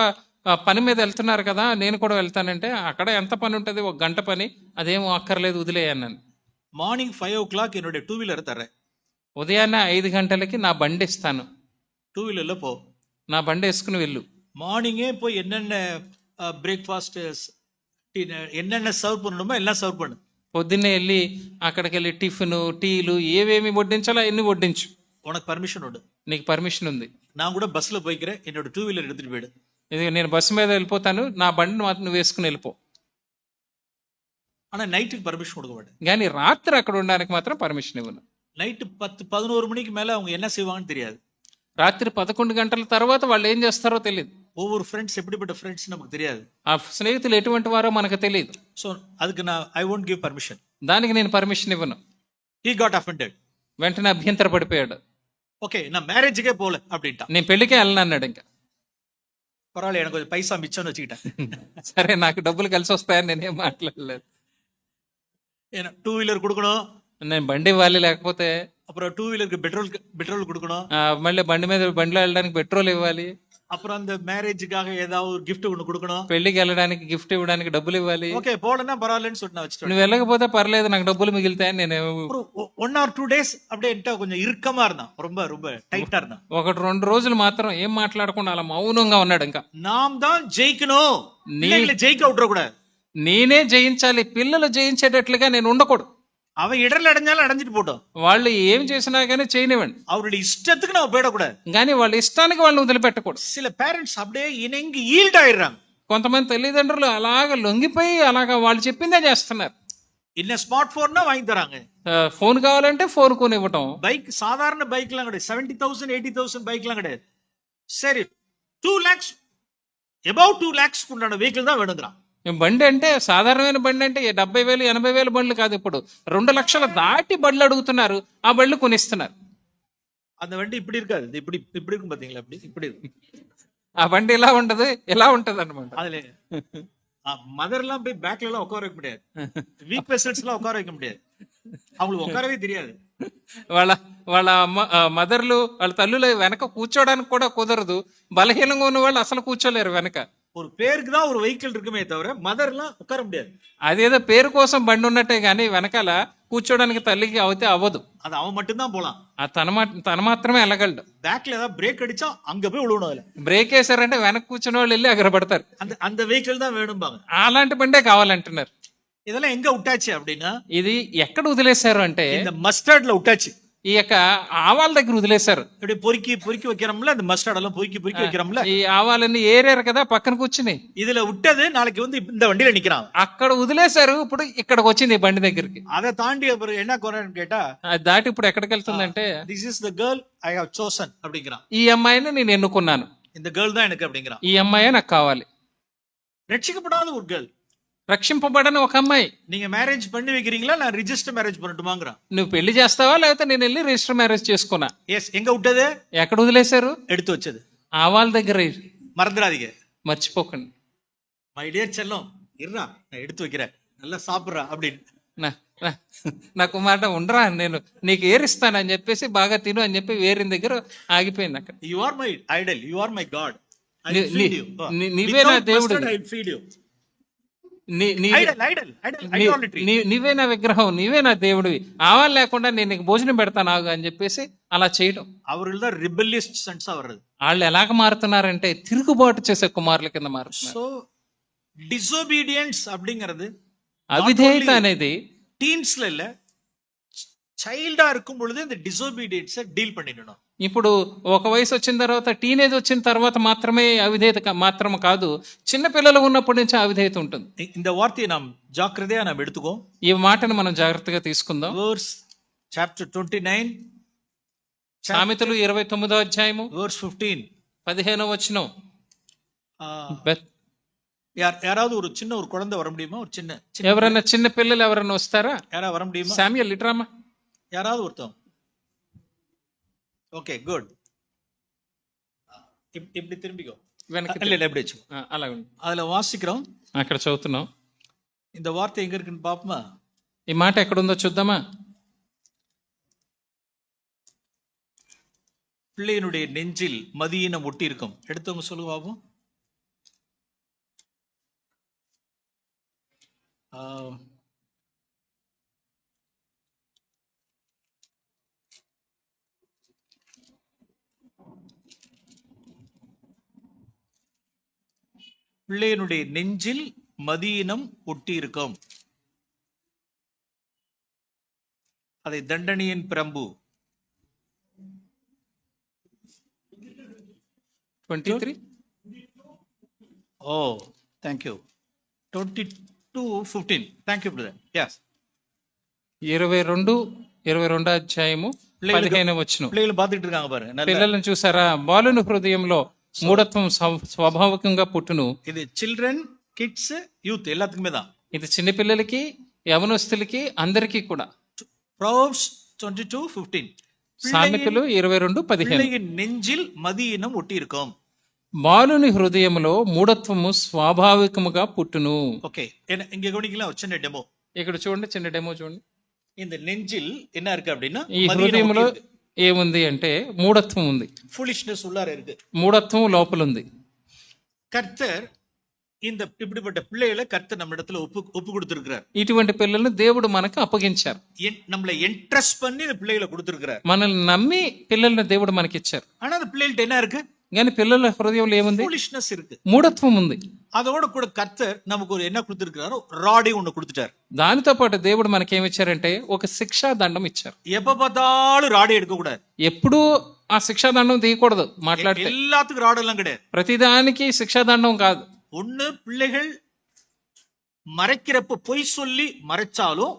పని మీద వెళ్తున్నారు కదా, నేను కూడా వెళ్తానంటే అక్కడ ఎంత పని ఉంటుంది, 1 గంట పని, అదేమో అక్కర్లేదు వదిలేయన్నాను. మార్నింగ్ 5 o'clock என்னுடைய 2 వీలర్ தரேன். ఉదయాన్నే 5 గంటలకి నా బండి ఇస్తాను. 2 వీలర్లో పో, నా బండి వేసుకుని వెళ్ళు. మార్నింగే போய் என்னென்ன బ్రేక్ఫాస్ట్ என்னென்ன సర్వ్ பண்ணணுమో எல்லாம் సర్వ్ பண்ணு. పొద్దున్నే వెళ్ళి అక్కడికి వెళ్ళి టిఫిన్ టీలు ఏవేమి వడ్డించాలో అవన్నీ వడ్డించు. உனக்கு పర్మిషన్ உண்டு, నీకు పర్మిషన్ ఉంది. நான் கூட பஸ்ல போய்க்கிறேன், என்னோட 2 వీలర్ எடுத்துட்டு போயிடு. ఇది నేను బస్సు మీద వెళ్ళిపోతాను, నా బండిని మాత్రం నువ్వు వేసుకుని వెళ్ళిపో. ஆனா நைட்டுக்கு பர்மிஷன் கொடுக்க மாட்டேன். కానీ రాత్రి అక్కడ ఉండడానికి మాత్రం పర్మిషన్ ఇవ్వను. నైట్ 10-11 மணிக்கு மேல அவங்க என்ன செய்வாங்கன்னு தெரியாது. రాత్రి 11 గంటల తర్వాత వాళ్ళు ఏం చేస్తారో తెలియదు. ஒவ்வொரு ஃப்ரெண்ட்ஸ் எப்படிப்பட்ட ஃப்ரெண்ட்ஸ் நமக்கு தெரியாது. ఆ స్నేహితులు ఎటువంటి వారో మనకు తెలియదు. సో அதுக்கு நான் ఐ వోంట్ గివ్ పర్మిషన్. దానికి నేను పర్మిషన్ ఇవ్వను. He got offended. వెంటనే అభ్యంతర పడిపోయాడు. ఓకే நான் மேரேஜுக்கே போல அப்படின்టా. నేను పెళ్లికే వెళ్ళను అన్నాడు. ఇంకా పర్వాలేదు, எனக்கு కొంచెం పైసా మిచ్చని వச்சுக்கிட்டேன். సరే నాకు డబ్బులు కలిసి వస్తాయని నేనేం మాట్లాడలేదు. 2 వీలర్ கொடுக்கணும், నేను బండి ఇవ్వాలి, లేకపోతే அப்புறம் 2 వీలర్కి பெட்ரோல் கொடுக்கணும், మళ్ళీ బండిలో వెళ్ళడానికి పెట్రోల్ ఇవ్వాలి, அப்புறம் அந்த மேரேஜுக்காக ஏதாவது ஒரு gift ஒன்று கொடுக்கணும், పెళ్లికి వెళ్ళడానికి గిఫ్ట్ ఇవ్వడానికి డబ్బులు ఇవ్వాలి. ఓకే పోలన్నా పర్వాలేదని சொல்லிட்டு நான் வச்சிட்டேன். నువ్వు వెళ్ళకపోతే పర్లేదు, నాకు డబ్బులు మిగులుతాయని నేను 1 or 2 days அப்படியே என்கிட்ட கொஞ்சம் ఇరుக்கமா இருந்தான், ரொம்ப ரொம்ப டைட்டா இருந்தான். 1-2 రోజులు మాత్రం ఏం మాట్లాడకుండా అలా మౌనంగా ఉన్నాడు. ఇంకా நாம் தான் ஜெயிக்கணும், நீங்களே ஜெயிக்க விட்டுற கூடாது, నేనే జయించాలి, పిల్లలు జయించేటట్లుగా నేను ఉండకూడదు. அவன் இடர்ல அடைஞ்சாலும் அடைஞ்சிட்டு போட்டோம், వాళ్ళు ఏం చేసినా కానీ చేయనివ్వండి, அவருடைய ఇష్టத்துக்கு நம்ம போயிடக்கூடாது. కానీ వాళ్ళ ఇష్టానికి వాళ్ళని వదిలిపెట్టకూడదు. சில పేరెంట్స్ அப்படியே இணங்கி ஈல்ட் ஆயிடுறாங்க. కొంతమంది తల్లిదండ్రులు అలాగ లొంగిపోయి అలాగా వాళ్ళు చెప్పిందే చేస్తున్నారు. இன்ன ஸ்மார்ட் போன்னா வாங்கி தராங்க, ఫోన్ కావాలంటే ఫోన్ కొనివ్వటం. பைக் சாதாரண பைக்லாம் கிடையாது, 70,000 80,000 பைக்லாம் கிடையாது. சரி 2 lakhs above 2 lakhs உண்டான வெஹிக்கிள் தான் வேணுங்கிறான். బండి అంటే సాధారణమైన బండి అంటే 70,000 80,000 బండ్లు కాదు, ఇప్పుడు 2 లక్షలు దాటి బండ్లు అడుగుతున్నారు, ఆ బండ్లు కొనిస్తున్నారు. அந்த வண்டி இப்படி இருக்காது, இப்படி இப்படி இருக்கும் பாத்தீங்களா, இப்படி இருக்கும். ఆ బండి ఇలా ఉండదు, ఎలా ఉంటది అనమాట. அதுல மதர் எல்லாம் போய் பேக்ல எல்லாம் உட்கார வைக்க முடியாது, வீக் வெசல்ஸ் எல்லாம் உட்கார வைக்க முடியாது, அவங்களுக்கு உட்காரவே தெரியாது. వాళ్ళ మదర్లు వాళ్ళ తల్లులు వెనక కూర్చోడానికి కూడా కుదరదు, బలహీనంగా ఉన్న వాళ్ళు అసలు కూర్చోలేరు వెనక. ஒரு பேருக்கு தான் ஒரு వెహికల్ இருக்குமே தவிர మదర్ எல்லாம் உட்கார முடியாது. అదేదో పేరు కోసం బండి ఉన్నట్టే గానీ వెనకాల కూర్చోడానికి తల్లికి అవుతే అవ్వదు. அது அவன் மட்டும் தான் போலாம், తన మాత్రమే వెళ్ళగలడు. பேக்ல ஏதாவது பிரேக் அடிச்சா அங்க போய் விழுவணும், அதுல బ్రేక్ వేసారంటే వెనక కూర్చున్న వాళ్ళు వెళ్ళి ఎగరబడతారు. அந்த వెహికల్ தான் வேணும்பாங்க. అలాంటి బండే కావాలంటున్నారు. இதெல்லாம் எங்க விட்டாச்சு அப்படின்னா, ఇది ఎక్కడ వదిలేశారు అంటే இந்த మస్టర్డ్ లో விட்டாச்சு. ఈ యొక్క ఆవాల దగ్గర వదిలేశారు. இப்படி பொறுக்கி பொறுக்கி வைக்கிறோம்ல, அந்த மஸ்டர்ட் எல்லாம் பொறுக்கி பொறுக்கி வைக்கிறோம்ல, ఈ ఆవాలన్నీ ఏరారు కదా, పక్కన కూర్చుని இதுல விட்டது நாளைக்கு வந்து இந்த வண்டியில நிக்கிறான். అక్కడ వదిలేశారు, ఇప్పుడు ఇక్కడికి వచ్చింది ఈ బండి దగ్గరికి. அதை தாண்டி அப்புறம் என்ன குறைன்னு கேட்டா, అది దాటి ఇప్పుడు ఎక్కడికి వెళ్తుందంటే, this is the girl I have chosen அப்படிங்கிறான். ఈ అమ్మాయిని నేను ఎన్నుకున్నాను, இந்த கேர்ள் தான் எனக்கு அப்படிங்கிறான். ఈ అమ్మాయే నాకు కావాలి. ரட்சிக்கப்படாத ஒரு கேர்ள். రక్షింపబడని ఒక అమ్మాయి. நீங்க மேரேஜ் பண்ணி வைக்கிறீங்களா, நான் ரிஜிஸ்டர் மேரேஜ் பண்ணட்டுமாங்கிறான். నువ్వు పెళ్లి చేస్తావా లేకపోతే నేను వెళ్ళి రిజిస్టర్ మ్యారేజ్ చేసుకున్నా? எஸ், எங்க விட்டது? ఎక్కడ వదిలేశారు? எடுத்து வச்சது. ఆవాల దగ్గర. மறந்துடாதீங்க, మర్చిపోకండి. மை డియర్ செல்லம், இருடா நான் எடுத்து வைக்கிறேன், நல்லா சாப்பிடுறா அப்படின்னு. నాకు మాట ఉండరా, నేను నీకు ఏరిస్తానని చెప్పేసి బాగా తిను అని చెప్పి వేరిన దగ్గర ఆగిపోయింది అక్కడ. You are my idol, you are my god, నీవే నా దేవుడు, నీవే నా విగ్రహం, నీవే నా దేవుడివి, ఆవాలు లేకుండా నేను నీకు భోజనం పెడతాను ఆగు అని చెప్పేసి అలా చేయడం. அவர்கள் தான் ரிபெல்லியஸ் சன்ஸா வர்றது. వాళ్ళు ఎలాగ మారుతున్నారంటే తిరుగుబాటు చేసే కుమారుల కింద మారుతున్నారు. సో డిసోబీడియన్స్ அப்படிங்கிறது, అవిధేయత అనేది டீன்ஸ்ல இல்ல, చైల్డా இருக்கும் பொழுது இந்த డిసోబీడియన్స్ డీల్ பண்ணிடணும். ఇప్పుడు ఒక వయసు వచ్చిన తర్వాత, టీనేజ్ వచ్చిన తర్వాత మాత్రమే అవిధేయత మాత్రం కాదు, చిన్న పిల్లలు ఉన్నప్పటి నుంచి అవిధేయత ఉంటుంది. இந்த வார்த்தையை நாம் ஜாக்கிரதையா நாம் எடுத்துக்கோ. ఈ మాటను మనం జాగ్రత్తగా తీసుకుందాం. వర్స్ చాప్టర్ 29, సామెతలు 29వ అధ్యాయము వర్స్ 15వ వచనం. யாராவது ஒரு சின்ன ஒரு குழந்தை வர முடியுமா? ஒரு சின்ன ఎవరైనా చిన్న పిల్లలు ఎవరైనా వస్తారా? யாராவது வர முடியுமா? శామ్యూయల్ లిటరామా, யாராவது ஒருத்தவங்க. Okay, good. இப்படி திரும்பிக்கோ, వెనక్కి இல்ல இல்ல இப்படி வெச்சு. అలా ఉంది. அதுல வாசிக்கிறோம், అక్కడ చదువుతున్నాం. இந்த வார்த்தை எங்க இருக்குன்னு பாப்போமா? ఈ మాట ఎక్కడుందో చూద్దామా? பிள்ளையினுடைய நெஞ்சில் மதியினம் ஒட்டி இருக்கும். எடுத்தவங்க சொல்லுங்க பாப்போம். பிள்ளையினுடைய நெஞ்சில் மதியினம் ஒட்டி இருக்கும், அதை தண்டனையின் பிரம்பு. 23. ஓ, thank you. 22:15. Thank you, brother. Yes. 22 అధ్యాయము 15వ వచనం. పిల్లలు బాధిట్టు இருக்காங்க பாருங்க. పిల్లలను చూసారా? బాలుని హృదయంలో మూఢత్వం స్వాభావికంగా పుట్టును. ఇది చిల్డ్రన్, కిడ్స్, యూత్ எல்லாத்துக்குமே தான். ఇది చిన్న పిల్లలకి, యవనస్తులకి, అందరికీ కూడా. Proverbs 22:15. సామెతలు 22:15. நெஞ்சில் மதியினம் ஒட்டி இருக்கும். బాలుని హృదయంలో మూఢత్వము స్వాభావికముగా పుట్టును. ఓకే, இங்க கவனிக்கலாம் ஒரு சின்ன டெமோ. ఇక్కడ చూడండి, చిన్న డెమో చూడండి. இந்த நெஞ்சில் என்ன இருக்கு அப்படின்னா, ఈ హృదయంలో ఏముంది అంటే మూఢత్వం ఉంది. ఫూలిష్నెస్ உள்ளார இருக்கு. మూఢత్వం లోపల ఉంది. கர்த்தர் இந்த இப்படிப்பட்ட பிள்ளைகளை கர்த்தர் நம்ம இடத்துல ஒப்பு கொடுத்திருக்கிறார். ఇటువంటి పిల్లలను దేవుడు మనకు అప్పగించారు. நம்மளை ఎంట్రస్ట్ பண்ணி இந்த பிள்ளைகளை கொடுத்திருக்கிறார். మనల్ని నమ్మి పిల్లల్ని దేవుడు మనకి ఇచ్చారు. ஆனா அந்த பிள்ளைகிட்ட என்ன இருக்கு? కానీ పిల్లల హృదయంలో ఏముంది? ఫూలిష్నెస్ இருக்கு, మూఢత్వం ఉంది. அதோட கூட கர்த்தர் நமக்கு ஒரு என்ன கொடுத்திருக்கிறாரோ, ராடை ஒன்னு கொடுத்துட்டார். దానితో పాటు దేవుడు మనకి ఏమి ఇచ్చారంటే ఒక శిక్షా దండం ఇచ్చారు. எப்ப பார்த்தாலும் ராடை எடுக்க கூடாது. ఎప్పుడు ఆ శిక్షా దండం తీయకూడదు. మాట్లాడితే எல்லாத்துக்கும் ராடு எல்லாம் கிடையாது. ప్రతిదానికి శిక్షా దండం కాదు. ஒண்ணு பிள்ளைகள் மறைக்கிறப்ப பொய் சொல்லி மறைச்சாலும்,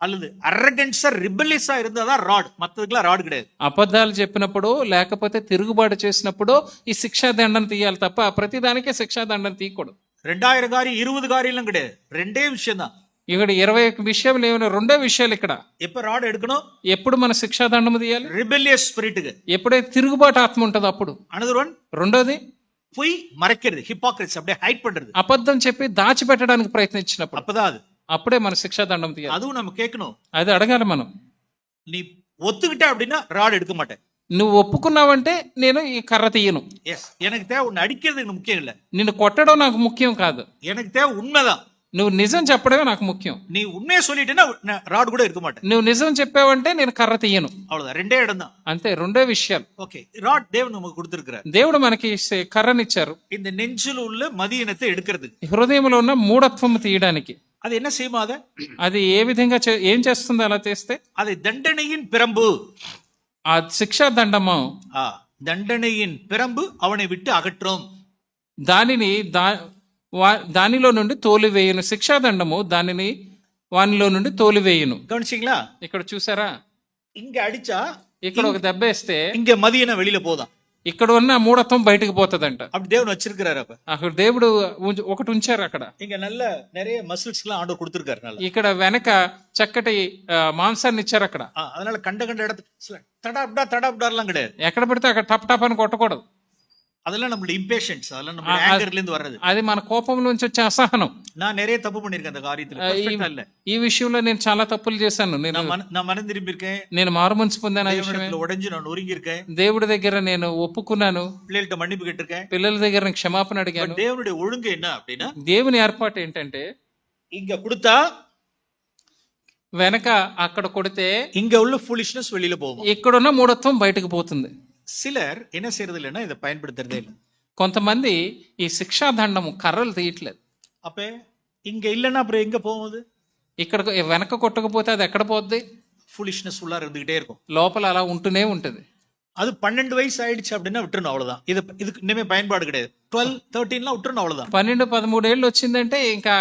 அல்லது அரகன்ஸா ரிபெல்லியஸா இருந்தாதான் ராட். மத்ததுக்குலாம் ராடு கிடையாது. అబద్ధాలు చెప్పినప్పుడు లేకపోతే తిరుగుబాటు చేసినప్పుడు ఈ శిక్షా దండం తీయాలి తప్ప ప్రతిదానికే శిక్షా దండం తీయకూడదు. 2000 காரியம் 20 காரியம் கிடையாது, ரெண்டே விஷயம் தான். ఇక్కడ 21 విషయాలు ఏమైనా, రెండే విషయాలు ఇక్కడ. எப்ப ராடு எடுக்கணும்? ఎప్పుడు మన శిక్షా దండం తీయాలి? ரிபெல்லியஸ் ஸ்பிரிட்டுக்கு. ఎప్పుడైతే తిరుగుబాటు ఆత్మ ఉంటుందో అప్పుడు. అనదర్ వన్, రెండోది பொய் மறைக்கிறது, ஹிப்போக்ரசி, அப்படியே ஹைட் பண்றது, అబద్ధం చెప్పి దాచిపెట్టడానికి ప్రయత్నించినప్పుడు, அப்பதான் அது. అప్పుడే మన శిక్షా దండం తీయాలి. அதுவும் நம்ம கேட்கணும். అది అడగాలి మనం. நீ ஒத்துக்கிட்ட அப்படின்னா ராடு எடுக்க மாட்டேன். నువ్వు ఒప్పుకున్నావంటే నేను ఈ కర్ర తీయను. எஸ், எனக்கு தேவை உன்னை அடிக்கிறது எனக்கு முக்கியம் இல்ல. నిన్ను కొట్టడం నాకు ముఖ్యం కాదు. எனக்கு தேவை உண்மைதான். నువ్వు నిజం చెప్పడమే నాకు ముఖ్యం. நீ உண்மையை சொல்லிட்டேன்னா ராடு கூட இருக்க மாட்டேன். నువ్వు నిజం చెప్పావంటే నేను కర్ర తీయను. அவ்வளவுதான், ரெண்டே இடம் தான். అంతే, రెండే విషయాలు. ఓకే, రాడ్ దేవుడు நமக்கு கொடுத்திருக்கிறார். దేవుడు మనకి కర్రనిచ్చారు இந்த நெஞ்சில் உள்ள மதியினத்தை எடுக்கிறது. హృదయంలో ఉన్న మూఢత్వం తీయడానికి. அது என்ன செய்யுமா? అది ఏ విధంగా ఏం చేస్తుందో అలా చేస్తే, அதை தண்டனையின் பிரம்பு. ఆ శిక్షా దండము தண்டனையின் பிரம்பு அவனை விட்டு அகற்றும். దానిని దానిలో నుండి తోలివేయును. శిక్షా దండము దానిని వానిలో నుండి తోలివేయును. கவனிச்சிங்களா? ఇక్కడ చూసారా, இங்க அடிச்சா ఇక్కడ ఒక దెబ్బ వేస్తే இங்க மதியன வெளியில போதான். ఇక్కడ ఉన్న మూఢత్వం బయటకు పోతుందంట. அப்படி தேவன் வச்சிருக்கிறாரு. அப்ப అక్కడ దేవుడు ఒకటి ఉంచారు. అక్కడ இங்க நல்ல நிறைய மசில்ஸ் எல்லாம் ஆண்டவர் கொடுத்திருக்காரு. நல்ல ఇక్కడ వెనక చక్కటి మాంసాన్ని ఇచ్చారు. అక్కడ அதனால கண்ட இடத்துல தடாப்டா எல்லாம் கிடையாது. ఎక్కడ పెడితే అక్కడ టప్ టప్ అని కొట్టకూడదు. அதெல்லாம் நம்மளுடைய இம்பேஷன்ஸ், அதெல்லாம் நம்ம ஆங்கர்ல இருந்து வர்றது. అది మన కోపంలోంచి వచ్చే అసహనం. நான் நிறைய தப்பு பண்ணிருக்கேன் அந்த காரியத்துல. பெர்ஃபெக்ட்டா இல்ல. ఈ విషయంలో నేను చాలా తప్పులు చేశాను. நான் மனம் திரும்பி இருக்கேன். నేను మారుమనసు పొందాను. ఆ విషయమే தேவனிடத்துல உடைஞ்சு நான் நொறுங்கி இருக்கேன். దేవుడి దగ్గర నేను ఒప్పుకున్నాను. பிள்ளைகிட்ட மன்னிப்பு கேட்டிருக்கேன். పిల్లల దగ్గర నేను క్షమాపణ అడిగాను. தேவனுடைய ஒழுங்கு என்ன அப்படின்னா, దేవుని ఏర్పాటు ఏంటంటే இங்க கொடுத்தா వెనక అక్కడ కొడితే இங்க உள்ள foolishness வெளியில போகும். ఇక్కడున్న మూఢత్వం బయటకు పోతుంది. சிலர் என்ன செய்யறது இல்லைன்னா இதை பயன்படுத்துறதே இல்லை. కొంతమంది ఈ శిక్షా దండము కర్రలు తీయట్లేదు. அப்ப இங்க இல்லைன்னா அப்புறம் எங்க போகுது? ఇక్కడ వెనక కొట్టకపోతే అది ఎక్కడ పోద్ది? foolishness உள்ளார இருந்துகிட்டே இருக்கும். లోపల అలా ఉంటూనే ఉంటది. அது 12 வயசு ஆயிடுச்சு அப்படின்னா விட்டுறணும், அவ்வளவுதான். இதுக்கு இனிமே பயன்பாடு கிடையாது. 12, 13 விட்டுறணும், அவ்வளவுதான். 12, 13 ఏళ్ళు వచ్చిందంటే ఇంకా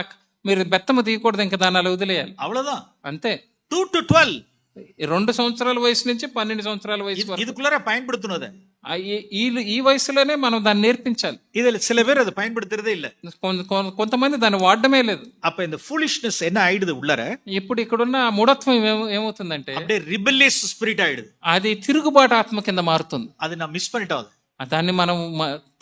మీరు బెత్తము తీయకూడదు. ఇంకా దాన్ని అలా వదిలేయాలి, அவ்வளவுதான். అంతే. 2 to 12 2 సంవత్సరాల వయసు నుంచి 12 సంవత్సరాల వయసు వరకు இதுக்குள்ளார பயன்படுத்தணும். அதை ఈ వయసులోనే మనం దాన్ని నేర్పించాలి. இதுல சில பேர் அதை பயன்படுத்துறதே இல்ல. కొంతమంది దాన్ని వాడడమే లేదు. அப்ப இந்த foolishness என்ன ஆயிடுது உள்ளார? ఇప్పుడు ఇక్కడున్న మూఢత్వం ఏమవుతుందంటే அப்படியே rebellious spirit ஆயிடுது. అది తిరుగుబాటు ఆత్మ కింద మారుతుంది. அது நான் மிஸ் பண்ணிட்டோம். దాన్ని మనం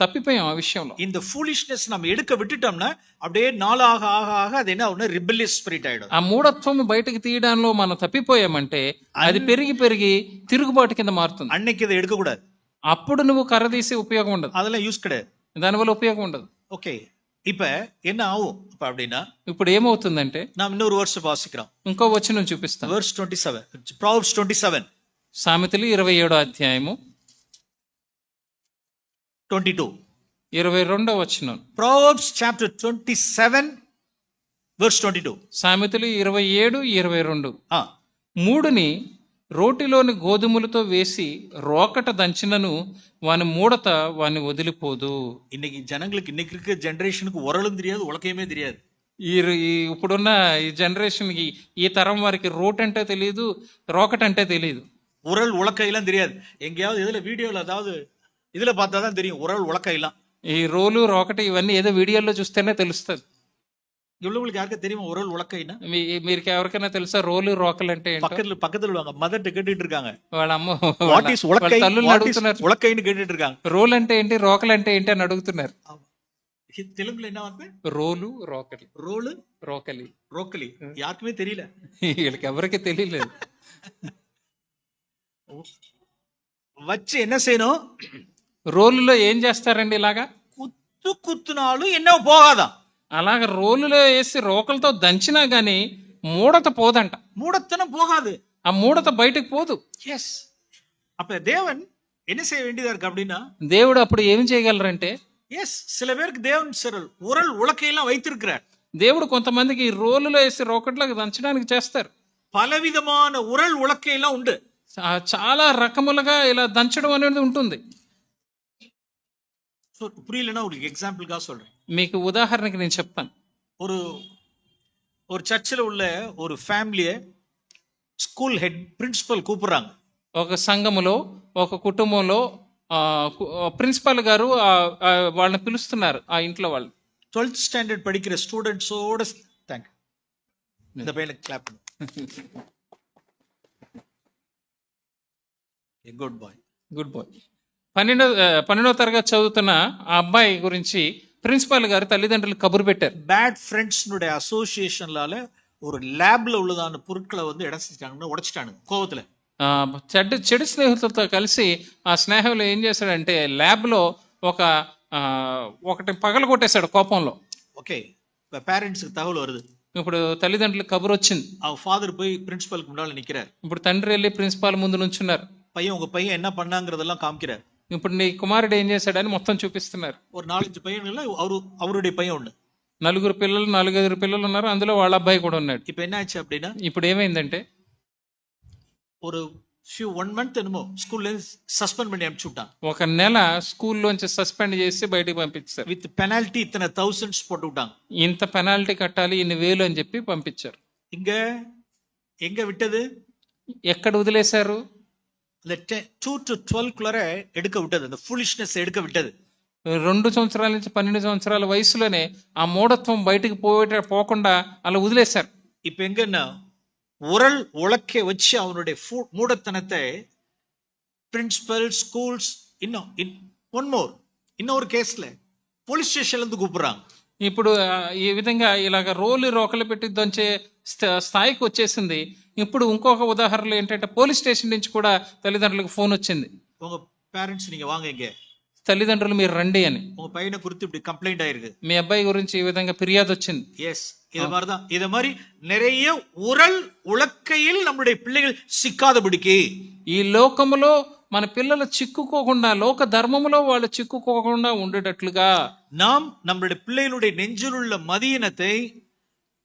తప్పిపోయాం ఆ విషయంలో. இந்த foolishness நம்ம எடுக்க விட்டுட்டோம்னா அப்படியே நாள் ஆக ஆக ஆக அது என்ன ஆகும்னா rebellious spirit ஆயிடும். ఆ మూఢత్వం బయటకు తీయడంలో మనం తప్పిపోయామంటే అది పెరిగి పెరిగి తిరుగుబాటు కింద మారుతుంది. அன்னைக்கு இதை எடுக்க கூடாது. అప్పుడు నువ్వు కర్ర తీసి ఉపయోగం ఉండదు, அதெல்லாம் யூஸ் கிடையாது. దానివల్ల ఉపయోగం ఉండదు. ஓகே, இப்ப என்ன ஆகும் அப்ப அப்படின்னா, ఇప్పుడు ఏమవుతుందంటే நாம் இன்னொரு verse வாசிக்கிறோம். ఇంకో వచనం చూపిస్తాను. verse 27, Proverbs 27, సామెతలు 27వ అధ్యాయము 22. 22వ వచనం. Proverbs chapter 27 verse 22. సామెతలు 27, 22. ஆ, మూడుని రోటిలోని గోధుమలతో వేసి రోకట దంచినను వాని మూడత వాని వదిలిపోదు. இன்னைக்கு ஜனங்களுக்கு, இன்னைக்கு இருக்க ஜெனரேஷனுக்கு உரலும் தெரியாது, உலக்கையுமே தெரியாது. ఇప్పుడున్న ఈ జనరేషన్కి, ఈ తరం వారికి రోట్ అంటే తెలియదు, రోకట్ అంటే తెలియదు. உரல் உலக்கையெல்லாம் தெரியாது. எங்கேயாவது இதுல வீடியோல அதாவது இதுல பார்த்தாதான் தெரியும் உரல் உலக்கையெல்லாம். ఈ రోలు రోకట ఇవన్నీ ఏదో వీడియోలో చూస్తేనే తెలుస్తుంది. இவ்வளவுங்களுக்கு யாருக்கும் தெரியுமா உரல் உலக்கைன்னா? మీరు ఎవరికైనా తెలుసా రోలు రోకలు అంటే ఏంటో? பக்கத்துல மதர் கேட்டுட்டு இருக்காங்க. వాళ్ళ అమ్మ వాట్ ఈస్ ఉలకై, తల్లులు అడుగుతున్నారు, ఉలకైని కేட்டுட்டு இருக்காங்க. రోల్ అంటే ఏంటి, రోకలు అంటే ఏంటి అని అడుగుతున్నారు. தெலுங்குல என்ன வந்து రోలు రోకలి, రోలు రోకలి, రోకలి யாருக்குமே தெரியல. వీళ్ళకి ఎవరికి తెలియలేదు. வச்சு என்ன செய்யணும்? రోలులో ఏం చేస్తారండి? ఇలాగా కుత్తునాలు ఎన్నో పోగాదా. అలాగ రోలులో వేసి రోకలతో దంచినా గానీ మూడత పోదంట. மூடத்தனம் போகாது, ఆ మూడత బయటకు పోదు. எஸ். அப்ப தேவன் என்ன செய்ய வேண்டியதா இருக்கு அப்படின்னா, దేవుడు అప్పుడు ఏం చేయగలరంటే, எஸ், சில பேருக்கு தேவன் சிறல் உரல் உலக்கையெல்லாம் வைத்திருக்கிறார். దేవుడు కొంతమందికి రోలులో వేసి రోకట్లకు దంచడానికి చేస్తారు. பலவிதமான உரல் உலக்கையெல்லாம் உண்டு. చాలా రకములుగా ఇలా దంచడం అనేది ఉంటుంది. புரியலன்னா உங்களுக்கு எக்ஸாம்பிளுக்காக சொல்றேன். మీకు ఉదాహరణకి నేను చెప్తాను. ஒரு சர்ச்சில் உள்ள ஒரு ஃபேமிலியை ஸ்கூல் ஹெட் பிரின்சிபல் கூப்பிடுறாங்க. ఒక సంఘములో, ఒక కుటుంబంలో ప్రిన్సిపల్ గారు వాళ్ళని పిలుస్తున్నారు. ఆ ఇంట్లో వాళ్ళు 12th స్టాండర్డ్ படிக்கிற ஸ்டூடெண்ட்ஸோட. Thank you. இந்த பையனுக்கு கிளாப் பண்ணு. Good boy, good boy. 12వ తరగతి చదువుతున్న ఆ అబ్బాయి గురించి ప్రిన్సిపాల్ గారు తల్లిదండ్రులు కబురు పెట్టారు. பேட் ஃப்ரெண்ட்ஸ்னுடைய அசோசியேஷன்லால ஒரு லேப்ல உள்ளதான பொருட்களை வந்து உடைச்சிட்டாங்க கோவத்துல. చెడు స్నేహితులతో కలిసి ఆ స్నేహితులు ఏం చేశాడంటే ల్యాబ్లో ఒకటి పగల కొట్టేశాడు కోపంలో. ఓకే, పేరెంట్స్కి తగవలు வருது. ఇప్పుడు తల్లిదండ్రులకు కబురు వచ్చింది. ఆ ఫాదర్ పోయి ప్రిన్సిపల్కి முன்னால நிக்கிறார். ఇప్పుడు తండ్రి వెళ్ళి ప్రిన్సిపాల్ ముందు నుంచున్నారు. పైయన్ உங்க பையன் என்ன பண்ணாங்கறதெல்லாம் காமிக்கிறார். ఇప్పుడు నీ కుమారుడు ఏం చేశాడని మొత్తం చూపిస్తున్నారు. ஒரு 4-5 பையன்கள அவருடைய பையன் ஒண்ணு. 4 పిల్లలు, 4-5 పిల్లలు ఉన్నారు. అందులో వాళ్ళ అబ్బాయి కూడా ఉన్నాడు. இப்போ என்ன ஆச்சு அப்படினா, ఇప్పుడు ఏమైందంటే ஒரு 1 month என்னமோ ஸ்கூல்ல சஸ்பெண்ட் பண்ணி அனுப்பிச்சு விட்டான். ఒక నెల స్కూల్లోంచి సస్పెండ్ చేసి బయటికి పంపించారు. విత్ పెనాల్టీ ఇతனை thousands போட்டு விட்டாங்க. ఇంత పెనాల్టీ కట్టాలి, ఇన్ని వేలు అని చెప్పి పంపించారు. இங்க எங்க விட்டது? ఎక్కడ వదిలేశారు? அந்த 2 to 12 குள்ளர எடுக்க விட்டது, அந்த foolishness எடுக்க விட்டது. 2 సంవత్సరాల నుంచి 12 సంవత్సరాల వయసులోనే ఆ మూఢత్వం బయటికి పోకుండా అలా వదిలేశారు. இப்ப எங்கன்னா உரல் உலக்கை வச்சு அவனுடைய மூடத்தனத்தை பிரின்சிபல் ஸ்கூல்ஸ் இன்னொரு కేసుல పోలీస్ స్టేషన్ல இருந்து கூப்பிடுறாங்க. ఇప్పుడు ఈ విధంగా ఇలాగ రోకలు పెట్టి దంచే స్థాయికి వచ్చేసింది. ఇప్పుడు ఇంకొక ఉదాహరణలు ఏంటంటే పోలీస్ స్టేషన్ నుంచి కూడా తల్లిదండ్రులకు ఫోన్ వచ్చింది. உங்க பேரண்ட்ஸ் நீங்க வாங்க, இங்க తల్లిదండ్రులు మీరు రండి అని. உங்க பையனை குறித்து இப்படி கம்ப்ளைண்ட் ஆயிருக்கு, మీ అబ్బాయి గురించి ఈ విధంగా ఫిర్యాదు వచ్చింది. எஸ், இது மாதிரிதான். இத மாதிரி நிறைய உரல் உலக்கையில் நம்முடைய பிள்ளைகள் சிக்காதபடிக்கு, ఈ లోకములో మన పిల్లలు చిక్కుకోకుండా, లోక ధర్మములో వాళ్ళు చిక్కుకోకుండా ఉండేటట్లుగా நாம் நம்முடைய பிள்ளைகளுடைய நெஞ்சில் உள்ள மதியினத்தை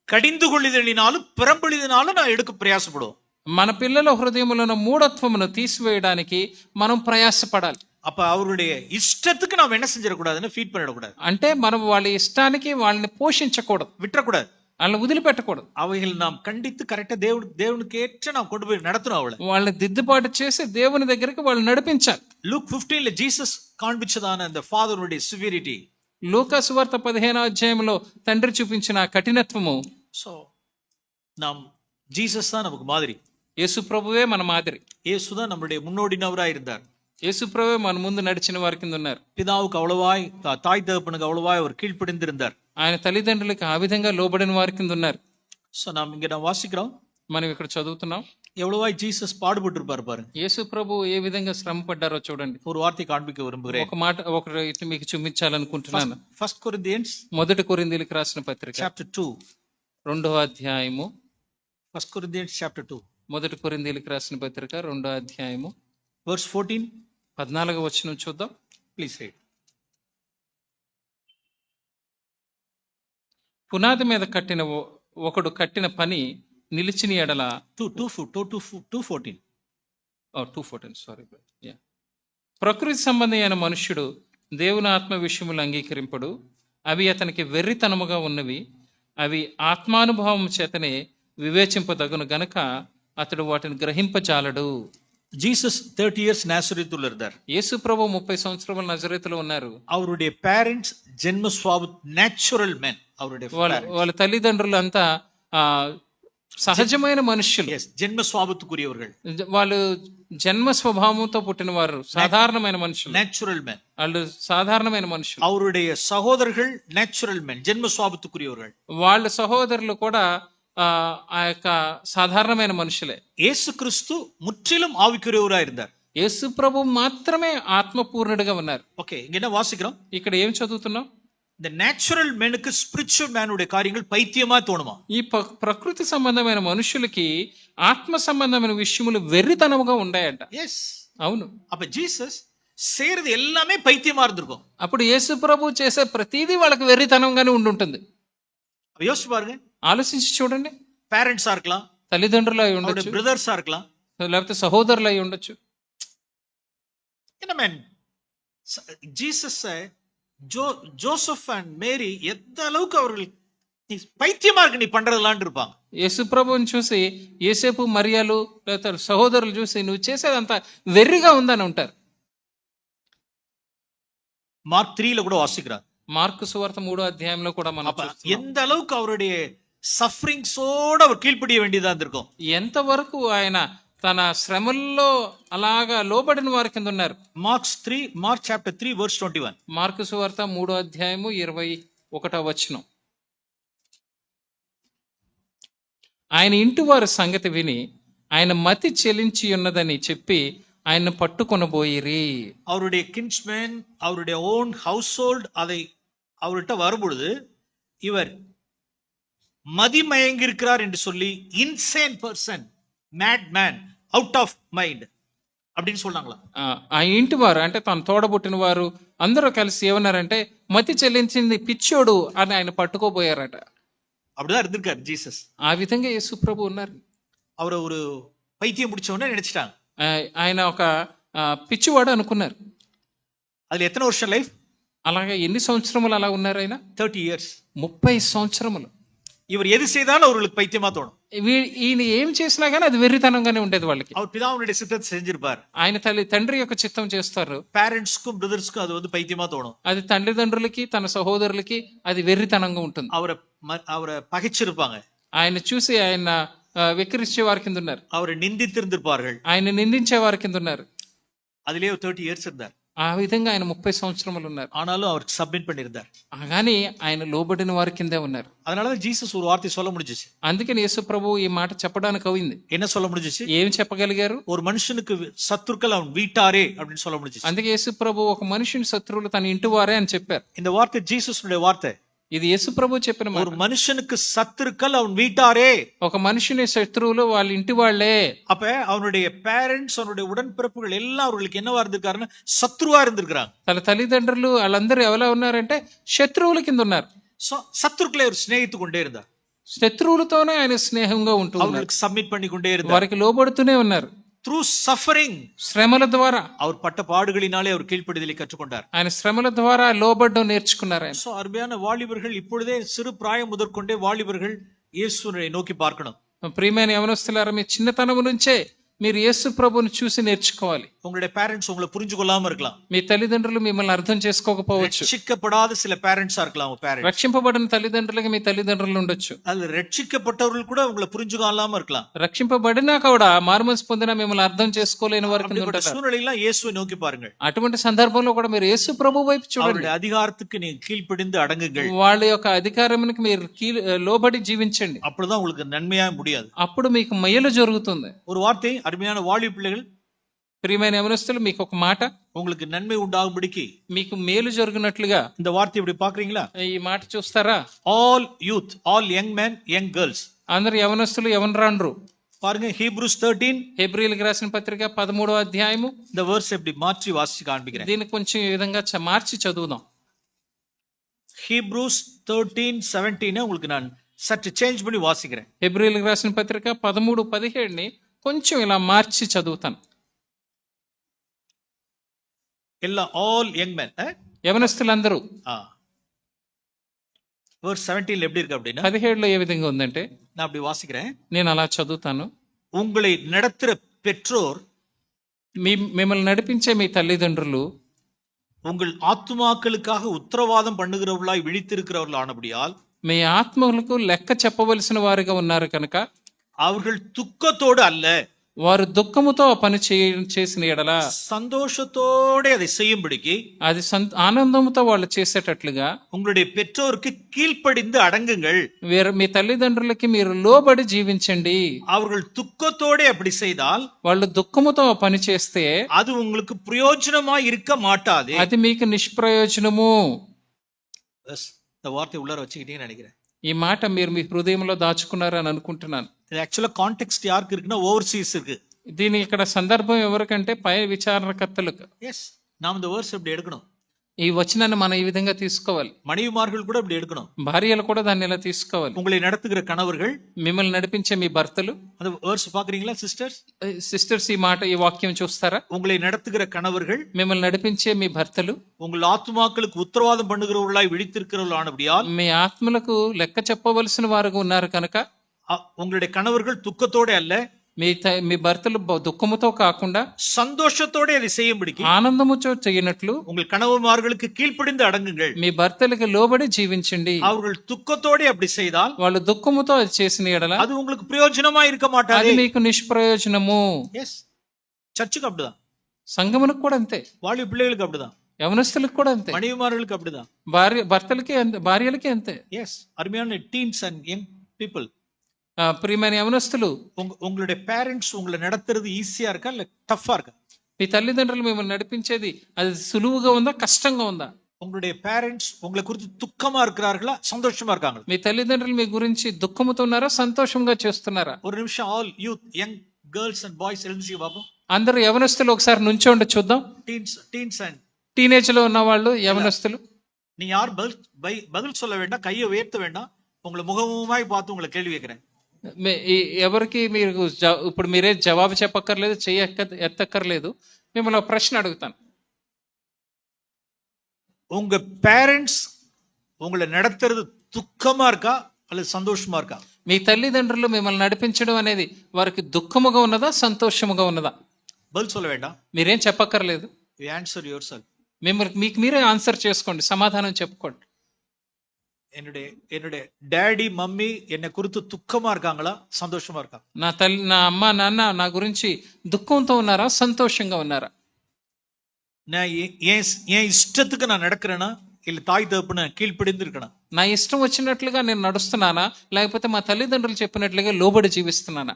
கடிந்து கொள்ளுதலினாலும் பிறம்பொழிதினாலும் நான் எடுக்க பிரயாசப்படுவோம். మన పిల్లల హృదయములను మూఢత్వమును తీసివేయడానికి మనం ప్రయాసపడాలి. அப்ப அவருடைய இஷ்டத்துக்கு நாம் என்ன செஞ்சிடக்கூடாதுன்னு ஃபீட் பண்ணிடக்கூடாது. అంటే మనం వాళ్ళ ఇష్టానికి వాళ్ళని పోషించకూడదు, விட்டுறக்கூடாது, వాళ్ళని వదిలిపెట్టకూడదు. அவைகள் நாம் கண்டித்து கரெக்டா தேவனுக்கு ஏற்ற நாம் கொண்டு போய் நடத்தணும். వాళ్ళని దిద్దుబాటు చేసి దేవుని దగ్గరికి వాళ్ళు నడిపించాలి. லூக் 15 ஜீசஸ் காண்பிச்சதான அந்த ஃபாதருடைய சிவியரிட்டி, లూకా సువార్త 15వ అధ్యాయంలో తండ్రి చూపించిన కఠినత్వము. సో நாம் ஜீசஸ் தான் நமக்கு மாதிரி, యేసు ప్రభువే మన మాదిరి. இயேசு தான் நம்முடைய முன்னோடினவராய் இருந்தார். యేసు ప్రభువే మన ముందు నడిచిన వారి కింద ఉన్నారు. பிதாவுக்கு அவ்வளவாய், தாய் தகப்பனுக்கு அவ்வளவாய் அவர் கீழ்ப்படிந்திருந்தார். ఆయన తల్లిదండ్రులకు ఆ విధంగా లోబడిన వారి కింద ఉన్నారు. సో நாம் வாசிக்கிறோம், మనం ఇక్కడ చదువుతున్నాం, எவ்வளவாய் ஜீசஸ் பாடுபட்டு இருப்பாரு பாருங்க. యేసు ప్రభు ఏ విధంగా శ్రమ పడ్డారో చూడండి. ஒரு వార్త కాண்பிக்க విரும்புகிறேன். ఒక మాట ఒకటి మీకు చూపించాలనుకుంటున్నాను. 1 కొరింథియన్స్ మొదటి కొరింథీయులకు రాసిన పత్రిక చాప్టర్ 2, 2వ అధ్యాయము. 1 కొరింథియన్స్ చాప్టర్ 2 మొదటి కొరింథీయులకు రాసిన పత్రిక 2వ అధ్యాయము verse 14, 14వ వచనం చూద్దాం. Please read. పునాది మీద కట్టిన ఒకడు కట్టిన పని నిలిచిన ఎడల 2:14 2:14 సారీ. ప్రకృతి సంబంధి అయిన మనుష్యుడు దేవుని ఆత్మ విషయములు అంగీకరింపడు, అవి అతనికి వెర్రితనముగా ఉన్నవి, అవి ఆత్మానుభవం చేతనే వివేచింపదగును గనక అతడు వాటిని గ్రహింపజాలడు. జీసస్ 30 years నాజరేతులో இருந்தார். యేసు ప్రభు 30 సంవత్సరాలు నజరేతులో ఉన్నారు. அவருடைய పేరెంట్స్ జన్మ నేచురల్ మెన్. அவருடைய వాళ్ళ తల్లిదండ్రులు అంతా సహజమైన మనుష్యులు, జన్మ స్వభావத்துக்குரியவர்கள். వాళ్ళు జన్మ స్వభావంతో పుట్టిన వారు, సాధారణమైన మనుషులు, నేచురల్ మెన్. వాళ్ళు సాధారణమైన మనుషులు. அவருடைய సహోదరుகள் నేచురల్ మెన్, జన్మ స్వభావத்துக்குரியவர்கள். వాళ్ళ సహోదరులు కూడా ఆ యొక్క సాధారణమైన మనుషులే. యేసుక్రీస్తు ముற்றிலும் ஆவிக்குரியவராய் இருந்தார். యేసు ప్రభు మాత్రమే ఆత్మపూర్ణుడిగా ఉన్నారు. ఓకే, ఇங்க என்ன வாசிக்கிறோம்? ఇక్కడ ఏం చదువుతున్నాం? இந்த நேச்சுரல் மேனுக்கு ஸ்பிரிச்சுவல் மேனுடைய காரியங்கள் பைத்தியமா தோணுமா? ఈ ప్రకృతి సంబంధమైన మనుషులకి ఆత్మ సంబంధమైన విషయములు వెర్రితనముగా ఉన్నాయంట. ఎస్, అవును. அப்ப జీసస్ செய்யறது எல்லாமே பைத்தியமா இருந்திருக்கும். అప్పుడు యేసు ప్రభు చేసే ప్రతిదీ వాళ్ళకి వెర్రితనంగానే ఉండుంటుంది. யோசிச்சு பாருங்க, ఆలోచించి చూడండి. పేరెంట్సా இருக்கலாம், తల్లిదండ్రులు అయి ఉండొచ్చు, బ్రదర్సా இருக்கலாம், లేకపోతే సహోదరులు అయి ఉండొచ్చు. என்ன மேன், ஜீசஸ் ஜோசப் அண்ட் மேரி எந்த அளவுக்கு அவர்கள் பைத்தியமா இருக்கு நீ பண்றதெல்லாம் இருப்பாங்க. యేసు ప్రభువుని చూసి యేసేపు మరియాలు లేకపోతే సహోదరులు చూసి నువ్వు చేసేదంతా వెర్రిగా ఉందని ఉంటారు. మార్క్ 3 కూడా వాసిக்கிறார். మార్కు సువార్త 3వ అధ్యాయంలో కూడా మనం చూస్తున్నాం. எந்த அளவுக்கு அவருடைய సఫరింగ్సోడ அவர் కీழ்పడియ வேண்டியதா இருக்கும். ఎంతవరకు ఆయన తన శ్రమల్లో అలాగా లోబడిన వారి కింద ఉన్నారు. Mark chapter 3 verse 21. మార్కు సువార్త 3వ అధ్యాయము 21వ వచనం. ఆయన ఇంటి వారి సంగతి విని ఆయన మతి చెలించి ఉన్నదని చెప్పి ఆయన పట్టుకొనబోయిరి. அவருடைய கின்ஸ்மேன், அவருடைய ஓன் ஹவுஸ் ஹோல்ட் அதை அவர்கிட்ட வரும்பொழுது இவர் மதிமயங்கி இருக்கிறார் என்று சொல்லி insane person, mad man, out of mind அப்படின்னு சொன்னாங்களா? ఆ ఇంటి వారు అంటే తను తోడబుట్టిన వారు అందరూ కలిసి ఏమన్నారంటే మతి చెల్లించింది పిచ్చోడు అని ఆయన పట్టుకోబోయారట. அப்படிதான் இருந்திருக்காரு జీసస్. ఆ విధంగా యేసు ప్రభు ఉన్నారు. அவரை ஒரு பைத்தியம் பிடிச்சவனே நினைச்சிட்டாங்க. ఆయన ఒక పిచ్చివాడు అనుకున్నారు. அதுல எத்தனை வருஷம் லைஃப்? అలాగే ఎన్ని సంవత్సరములు అలా ఉన్నారు ఆయన? 30 years. 30 సంవత్సరములు. இவர் எது செய்தாலும் அவர்களுக்கு பைத்தியமா தோணும். ఈయన ఏం చేసినా కానీ అది వెర్రితనంగానే ఉండేది వాళ్ళకి. அவர் பிதாவுடைய சித்தத்தை செஞ்சிருப்பார். ఆయన తండ్రి యొక్క చిత్తం చేస్తారు. పేరెంట్స్க்கும் బ్రదర్స్க்கும் అది పైத்தியமா தோணும். అది తల్లిదండ్రులకి తన సహోదరులకి అది వెర్రితనంగా ఉంటుంది. அவரை పగిச்சிருப்பாங்க. ఆయన చూసి ఆయన వెక్కిరించే వారి కింద ఉన్నారు. அவரை நிந்தித்திருந்திருப்பார்கள். ఆయన నిందించే వారి కింద ఉన్నారు. அதிலே 30 years இருந்தார். ఆ విధంగా ఆయన 30 సంవత్సరములు ఉన్నారు. ஆனாலும் அவர் சப்மிட் பண்ணியிருந்தார். కానీ ఆయన లోబడిన వారి కిందే ఉన్నారు. அதனால ஜீசஸ் ஒரு வார்த்தை சொல்ல முடிஞ்சிச்சு. అందుకని యేసు ప్రభు ఈ మాట చెప్పడానికి అయింది. என்ன சொல்ல முடிஞ்சிச்சு? ఏం చెప్పగలిగారు? ஒரு மனுஷனுக்கு சத்துருக்கள் அவன் வீட்டாரே அப்படின்னு சொல்ல முடிஞ்சிச்சு. అందుకే యేసు ప్రభు ఒక మనుషుని శత్రువులు తన ఇంటి వారే అని చెప్పారు. இந்த வார்த்தை ஜீசஸ்னுடைய வார்த்தை. ఇది యేసు ప్రభు చెప్పిన మాట. ஒரு மனுஷனுக்கு சத்துருக்கள் அவன் வீட்டாரே. ఒక మనుషుని శత్రువులు వాళ్ళ ఇంటి వాళ్ళే. அப்ப அவனுடைய பேரண்ட்ஸ் அவனுடைய உடன்பிறப்புகள் எல்லாம் அவர்களுக்கு என்னவா இருந்திருக்காருன்னா சத்ருவா இருந்திருக்காங்க. తన తల్లిదండ్రులు వాళ్ళందరూ ఎలా ఉన్నారంటే శత్రువుల కింద ఉన్నారు. சத்துருக்களை அவர் சிநேகித்து கொண்டே இருந்தார். శత్రువులతోనే ఆయన స్నేహంగా ఉంటూ அவர்களுக்கு சப்மிட் பண்ணி கொண்டே இருந்தார். వారికి లోబడుతూనే ఉన్నారు. త్రూ సఫరింగ్, శ్రమల ద్వారా, அவர் பட்ட பாடுகளினாலே அவர் கீழ்ப்படிதலை கற்றுக்கொண்டார். ఆయన శ్రమల ద్వారా లోబడడం నేర్చుకున్నారు ఆయన. సో అరుமையான వాలిబர்கள் இப்பொழுதே சிறு ప్రాయం முதற்கொண்டே వాలిబர்கள் యేసుని నోకి பார்க்கணும். ప్రియమైన యవనస్తులారా, మీ చిన్నతనం నుంచే మీరు యేసు ప్రభువుని చూసి నేర్చుకోవాలి. உங்களுடைய பேரண்ட்ஸ் உங்களை புரிஞ்சு கொள்ளாம இருக்கலாம். మీ తల్లిదండ్రులు మిమ్మల్ని అర్థం చేసుకోకపోవచ్చు. రక్షిக்கப்படாத சில பேரண்ட்ஸா இருக்கலாம் உங்க பேரண்ட்ஸ். రక్షింపబడిన తల్లిదండ్రులకి మీ తల్లిదండ్రులు ఉండొచ్చు. அது రక్షిக்கப்பட்டவர்கள் கூட உங்களை புரிஞ்சு கொள்ளாம இருக்கலாம். రక్షింపబడినా కూడా మారుమనసు పొందినా మిమ్మల్ని అర్థం చేసుకోలేని వారికి సూழ்நிலையெல்லாம் இயேசுவை నోకి பாருங்கள். అటువంటి సందర్భంలో కూడా మీరు యేసు ప్రభు వైపు చూడండి. அதிகாரத்துக்கு நீங்க கீழ்ப்படிந்து அடங்குங்கள். వాళ్ళ యొక్క అధికారానికి మీరు లోబడి జీవించండి. அப்பொழுதுதான் உங்களுக்கு நன்மையா முடியாது. అప్పుడు మీకు మేలు జరుగుతుంది. ஒரு வார்த்தை அருமையான வாலிப பிள்ளைகள், ప్రియమైన యవనస్తులు, మీకు ఒక మాట, உங்களுக்கு నన్மை ఉండాగుబడికి, మీకు మేలు జరుగునట్లుగా இந்த వార్త இப்படி பாக்குறீங்களா? ఈ మాట చూస్తారా? All youth, all young men, young girls, అందరు యవనస్తులు యవనరాండ్రు. பாருங்க ஹீப்ரூஸ் 13, హెబ్రీయులకు రాసిన పత్రిక 13వ అధ్యాయము. இந்த verse இப்படி மாற்றி வாசிச்சு காண்பிக்கிறேன். దీన్ని కొంచెం ఈ విధంగా మార్చి చదువుదాం. ஹீப்ரூஸ் 13:17 உங்களுக்கு நான் சற்று சேஞ்ச் பண்ணி வாசிக்கிறேன். హెబ్రీయులకు రాసిన పత్రిక 13:17 కొంచెం ఇలా మార్చి చదువుతాను. எல்லாம் ஆல் యంగ్ మెన్, యవనస్తులందరూ. verse 17 எப்படி இருக்கு அப்படின்னா, 17లో ఏ విధంగా ఉందంటే, நான் அப்படி வாசிக்கிறேன், నేను అలా చదువుతాను. உங்களை நடத்துற பெற்றோர், మిమ్మల్ని నడిపించే మీ తల్లిదండ్రులు உங்கள் ஆத்துமாக்களுக்காக உத்தரவாதம் பண்ணுகிறவர்களாய் விழித்திருக்கிறவர்கள் ஆனபடியால், మీ ఆత్మలకు లెక్క చెప్పవలసిన వారిగా ఉన్నారు కనుక, அவர்கள் துக்கத்தோடு அல்ல, వారు దుఃఖముతో పని చేసిన ఎడల சந்தோஷத்தோட அதை செய்யும்படிக்கு, అది ఆనందంతో వాళ్ళు చేసేటట్లుగా உங்களுடைய பெற்றோருக்கு கீழ்ப்படிந்து அடங்குங்கள். మీ తల్లిదండ్రులకి మీరు లోబడి జీవించండి. அவர்கள் துக்கத்தோட அப்படி செய்தால், వాళ్ళు దుఃఖముతో పని చేస్తే அது உங்களுக்கு பிரயோஜனமா இருக்க மாட்டாது. అది మీకు నిష్ప్రయోజనము. இந்த வார்த்தை உள்ளார வச்சுக்கிட்டீங்கன்னு நினைக்கிறேன். ఈ మాట మీరు మీ హృదయంలో దాచుకున్నారని అనుకుంటున్నాను. இது ஆக்சுவலா கான்டெக்ஸ்ட் யாருக்கு இருக்குன்னா ஓவர்சீஸ் இருக்கு. దీని ఇక్కడ సందర్భం ఎవరికంటే పై విచారణకర్తలకు. எஸ், நாம் இந்த வேர்ஸ் இப்படி எடுக்கணும். ఈ వచనాన్ని మనం ఈ విధంగా తీసుకోవాలి. மனைவிமார்கள் கூட இப்படி எடுக்கணும். భార్యలు కూడా దాన్ని ఇలా తీసుకోవాలి. உங்களை நடத்துகிற கணவர்கள், మిమ్మల్ని నడిపించే మీ భర్తలు, அந்த வேர்ஸ் பாக்குறீங்களா సిస్టర్స్? సిస్టర్స్, ఈ మాట, ఈ వాక్యం చూస్తారా? உங்களை நடத்துகிற கணவர்கள், మిమ్మల్ని నడిపించే మీ భర్తలు, உங்கள் ஆத்துமாக்களுக்கு உத்தரவாதம் பண்ணுகிறவர்களாய் விழித்திருக்கிறவர்கள் ஆனபடியால், మీ ఆత్మలకు లెక్క చెప్పవలసిన వారుగా ఉన్నారు కనుక, உங்களுடைய கணவர்கள் துக்கத்தோட அல்ல, మీ భర్తలు దుఃఖముతో కాకుండా சந்தோஷத்தோட அதை செய்யும்படிக்கு, ఆనందముతో చేయనట్లు உங்கள் கணவன்மார்களுக்கு கீழ்ப்படிந்து அடங்குங்கள். మీ భర్తలకు లోబడి జీవించండి. அவர்கள் துக்கத்தோட அப்படி செய்தால், వాళ్ళు దుఃఖముతో అది చేసిన ఎడల அது உங்களுக்கு பிரயோஜனமா இருக்க மாட்டாது. అది మీకు నిష్ప్రయోజనము. எஸ், சர்ச்சுக்கு அப்படிதான், సంఘమునకు కూడా అంతే, வாலிப பிள்ளைகளுக்கு அப்படிதான், యవనస్తులకు కూడా అంతే, மனைவிமார்களுக்கு அப்படிதான், భర్తలకి అంతే, భార్యలకి అంతే. எஸ், அருமையான டீன்ஸ் அண்ட் யங் பீப்புள், ప్రియమైన యవనస్తులు, உங்களுடைய பேரண்ட்ஸ் உங்களை நடத்துறது ஈஸியா இருக்கா இல்ல டஃப்பா இருக்கா? మీ తల్లిదండ్రులు మిమ్మల్ని నడిపించేది అది సులువుగా ఉందా, కష్టంగా ఉందా? உங்களுடைய பேரண்ட்ஸ் உங்களை குறித்து துக்கமா இருக்கிறார்களா, சந்தோஷமா இருக்காங்களா? మీ తల్లిదండ్రులు మీ గురించి దుఃఖముతో ఉన్నారా, సంతోషంగా చేస్తున్నారా? ஒரு நிமிஷம் all youth, young girls and boys எழுந்துச்சு பாப்போம். అందరు యవనస్తులు ఒకసారి నుంచోండి చూద్దాం. டீன்ஸ் அண்ட் టీనేజ్ లో ఉన్న వాళ్ళు యవనస్తులు. நீங்க யார் பதில் சொல்ல வேண்டாம், கையை உயர்த்த வேண்டாம், உங்களை முகமுமாய் பார்த்து உங்களை கேள்வி கேட்கிறேன். ఎవరికి మీరు ఇప్పుడు మీరే జవాబు చెప్పక్కర్లేదు, ఎత్తక్కర్లేదు. మిమ్మల్ని ఒక ప్రశ్న అడుగుతాను. உங்க பேரண்ட்ஸ் உங்களை நடத்துறது துக்கமா இருக்கா அல்லது சந்தோஷமா இருக்கா? మీ తల్లిదండ్రులు మిమ్మల్ని నడిపించడం అనేది వారికి దుఃఖముగా ఉన్నదా, సంతోషముగా ఉన్నదా? பதில் சொல்ல வேண்டாம். మీరేం చెప్పక్కర్లేదు. You answer yourself. మీకు మీరే ఆన్సర్ చేసుకోండి, సమాధానం చెప్పుకోండి. என்னுடைய డాడీ మమ్మీ என்னை குறித்து துக்கமா இருக்காங்களா, சந்தோஷமா இருக்கா? నా అమ్మ నాన్న నా గురించి దుఃఖంతో ఉన్నారా, సంతోషంగా ఉన్నారా? நான் என் இஷ்டத்துக்கு நான் நடக்கிறேன்னா இல்ல தாய் தகப்பன கீழ்ப்படிந்து இருக்கணும்? నా ఇష్టం వచ్చినట్లుగా నేను నడుస్తున్నానా, లేకపోతే మా తల్లిదండ్రులు చెప్పినట్లుగా లోబడి జీవిస్తున్నానా?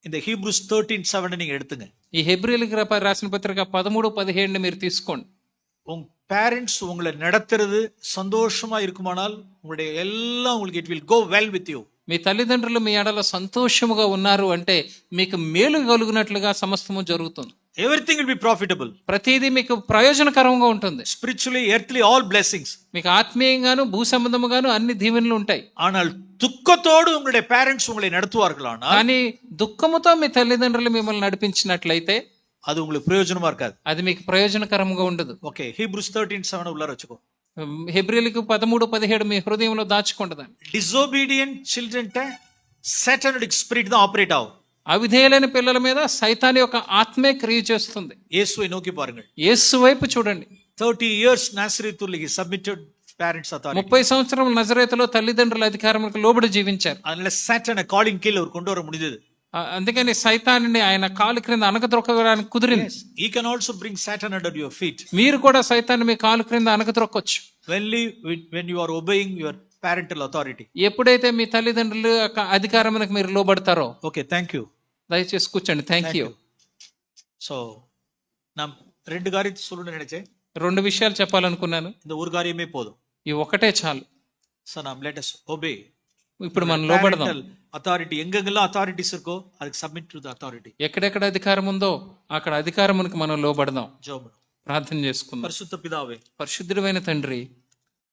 இந்த ஹீப்ரூஸ் 13:7 நீங்க எடுத்துங்க. ఈ హెబ్రీయులకు రాసిన పత్రిక 13:17 మీరు తీసుకోండి. உங்க பேரண்ட்ஸ் உங்களை நடத்துறது சந்தோஷமா இருக்குமானால் உங்களுடைய எல்லாம் உங்களுக்கு it will go well with you. మీ తల్లిదండ్రులు మీ ఎడల సంతోషముగా ఉన్నారు అంటే మీకు మేలు కలుగునట్లుగా సమస్తము జరుగుతుంది. Everything will be profitable. ప్రతిదీ మీకు ప్రయోజనకరంగా ఉంటుంది. Spiritually, earthly, all blessings. మీకు ఆత్మీయంగాను భూ సంబంధముగాను అన్ని దీవెనలు ఉంటాయి. ஆனால் దుఃఖతోడు உங்களுடைய பேரண்ட்ஸ் உங்களை நடத்துவார்களானால், కానీ దుఃఖముతో మీ తల్లిదండ్రులు మిమ్మల్ని నడిపించినట్లయితే అది உங்களுக்கு ప్రయోజనమా இருக்காது. అది మీకు ప్రయోజనకరంగా ఉండదు. ఓకే, హీబ్రూస్ 13:7 உள்ளார வச்சுக்கோ. హెబ్రీయులకు 13:17 మీ హృదయంలో దాచుకోండి దాన్ని. డిసోబీడియంట్ చిల్డ్రన్ సాటానిక్ స్పిరిట్ தான் ఆపరేట్ ஆகும். అవిధేయులైన పిల్లల మీద సైతాన్ యొక్క ఆత్మే క్రియ చేస్తుంది. యేసుவை నోకి பாருங்கள். యేసు వైపు చూడండి. 30 years నాజరేతులో he submitted parents authority. 30 సంవత్సరాల నజరేతులో తల్లిదండ్రుల అధికారానికి లోబడి జీవించారు. அதனால சாத்தானை காலிங் கீழ அவர் கொண்டு வர முடிஞ்சது. అందుకని సైతాన్ని ఆయన కాలు క్రింద అనకద్రొక్కడానికి కుదిరింది. He can also bring Satan under your feet. మీరు కూడా సైతాన్ని మీ కాలు క్రింద అనకద్రొక్కొచ్చు. When you are obeying your parental authority. ఎప్పుడైతే మీ తల్లిదండ్రుల యొక్క అధికారానికి మీరు లోబడతారో. Okay, thank you. దయచేసి కూర్చోండి. Thank you. సో நான் ரெண்டு காரியத்தை சொல்லணும்னு நினைச்சேன். 2 విషయాలు చెప్పాలనుకున్నాను. இந்த ஒரு காரியமே போதும். ఈ ఒకటే చాలు. So now let us obey. ఇప్పుడు మనం లోబడదాం. అథారిటీ ఎంగెంగెல்லாம் అథారిటీస్ இருக்கோ அதுக்கு సబ్మిట్ టు ద అథారిటీ. ఎక్కడెక్కడ అధికారం ఉందో అక్కడ అధికారమునికి మనం లోబడదాం. ప్రార్థన చేసుకుందాం. పరిశుద్ధ పితావే, పరిశుద్ధుడైన తండ్రి,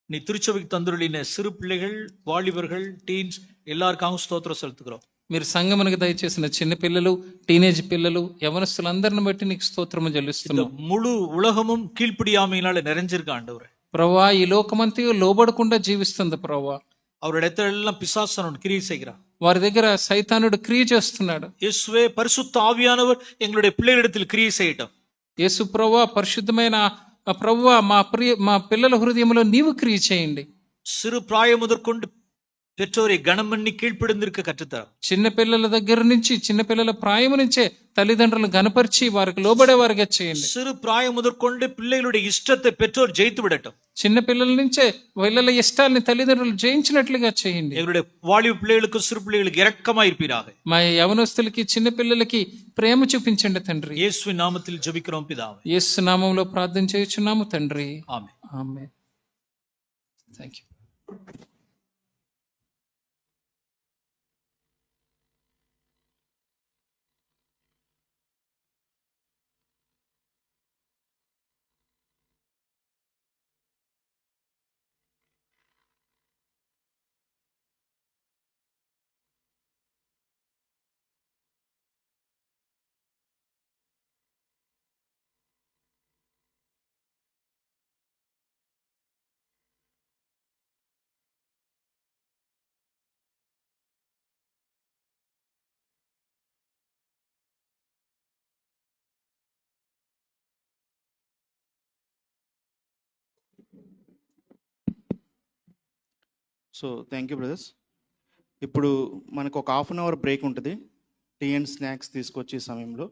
நீ திருச்சபைக்கு தந்துள்ள சிறு பிள்ளைகள், வாலிபர்கள், டீன்ஸ் எல்லாருக்காகவும் ஸ்தோத்திரம் செலுத்துகிறோம். మీరు సంఘమునకు దయచేసిన చిన్న పిల్లలు, టీనేజ్ పిల్లలు, యవనస్తులందరిని బట్టి నీకు స్తోత్రము చెల్లిస్తున్నాం. முழு உலகமும் கீழ்ப்படியாமையினால நிறைஞ்சிருக்க ஆண்டவரே. ప్రభువా, ఈ లోకమంతయు లోబడకుండా జీవిస్తుంది ప్రభువా. அவரிடத்தெல்லாம் பிசாசன் கிரியை செய்கிறான். వారి దగ్గర సైతానుడు క్రియ చేస్తున్నాడు. యేసువే, పరిశుద్ధ ఆవియానவர் எங்களுடைய பிள்ளைகளிடத்தில் கிரியை செய்யட்டும். యేసు ప్రభువా, పరిశుద్ధమైన ప్రభువా, మా పిల్లల హృదయంలో నీవు క్రియ చేయండి. சிறு பிராயம் முதற்கொண்டு பெற்றோரை கனம் பண்ணி கீழ்ப்படிந்திருக்க கற்றுத்தர. చిన్న పిల్లల దగ్గర నుంచి, చిన్న పిల్లల ప్రాయం నుంచే తల్లిదండ్రులను గనపరిచి వారికి లోబడే వారిగా చేయండి. சிறு பிராயம் முதற்கொண்டு பிள்ளைகளுடைய ఇష్టத்தை பெற்றோர் ஜெயித்து விடட்டும். చిన్న పిల్లల నుంచే పిల్లల ఇష్టాలని తల్లిదండ్రులు జయించినట్లుగా చేయండి. எங்களுடைய வாலிப பிள்ளைகளுக்கு, சிறு பிள்ளைகளுக்கு இரக்கமா இருப்பீராக. మా యవనస్తులకి, చిన్న పిల్లలకి ప్రేమ చూపించండి తండ్రి. యేసువిன் నామத்தில் జెబిக்கிறோம் పితావే. యేసు నామములో ప్రార్థన చేయుచున్నాము తండ్రి. Amen. Amen. Thank you. So thank you brothers. ఇప్పుడు మనకు ఒక 1/2 అవర్ బ్రేక్ ఉంటుంది. టీ అండ్ స్నాక్స్ తీసుకొచ్చే సమయంలో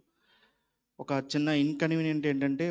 ఒక చిన్న ఇన్కన్వీనియంట్ ఏంటంటే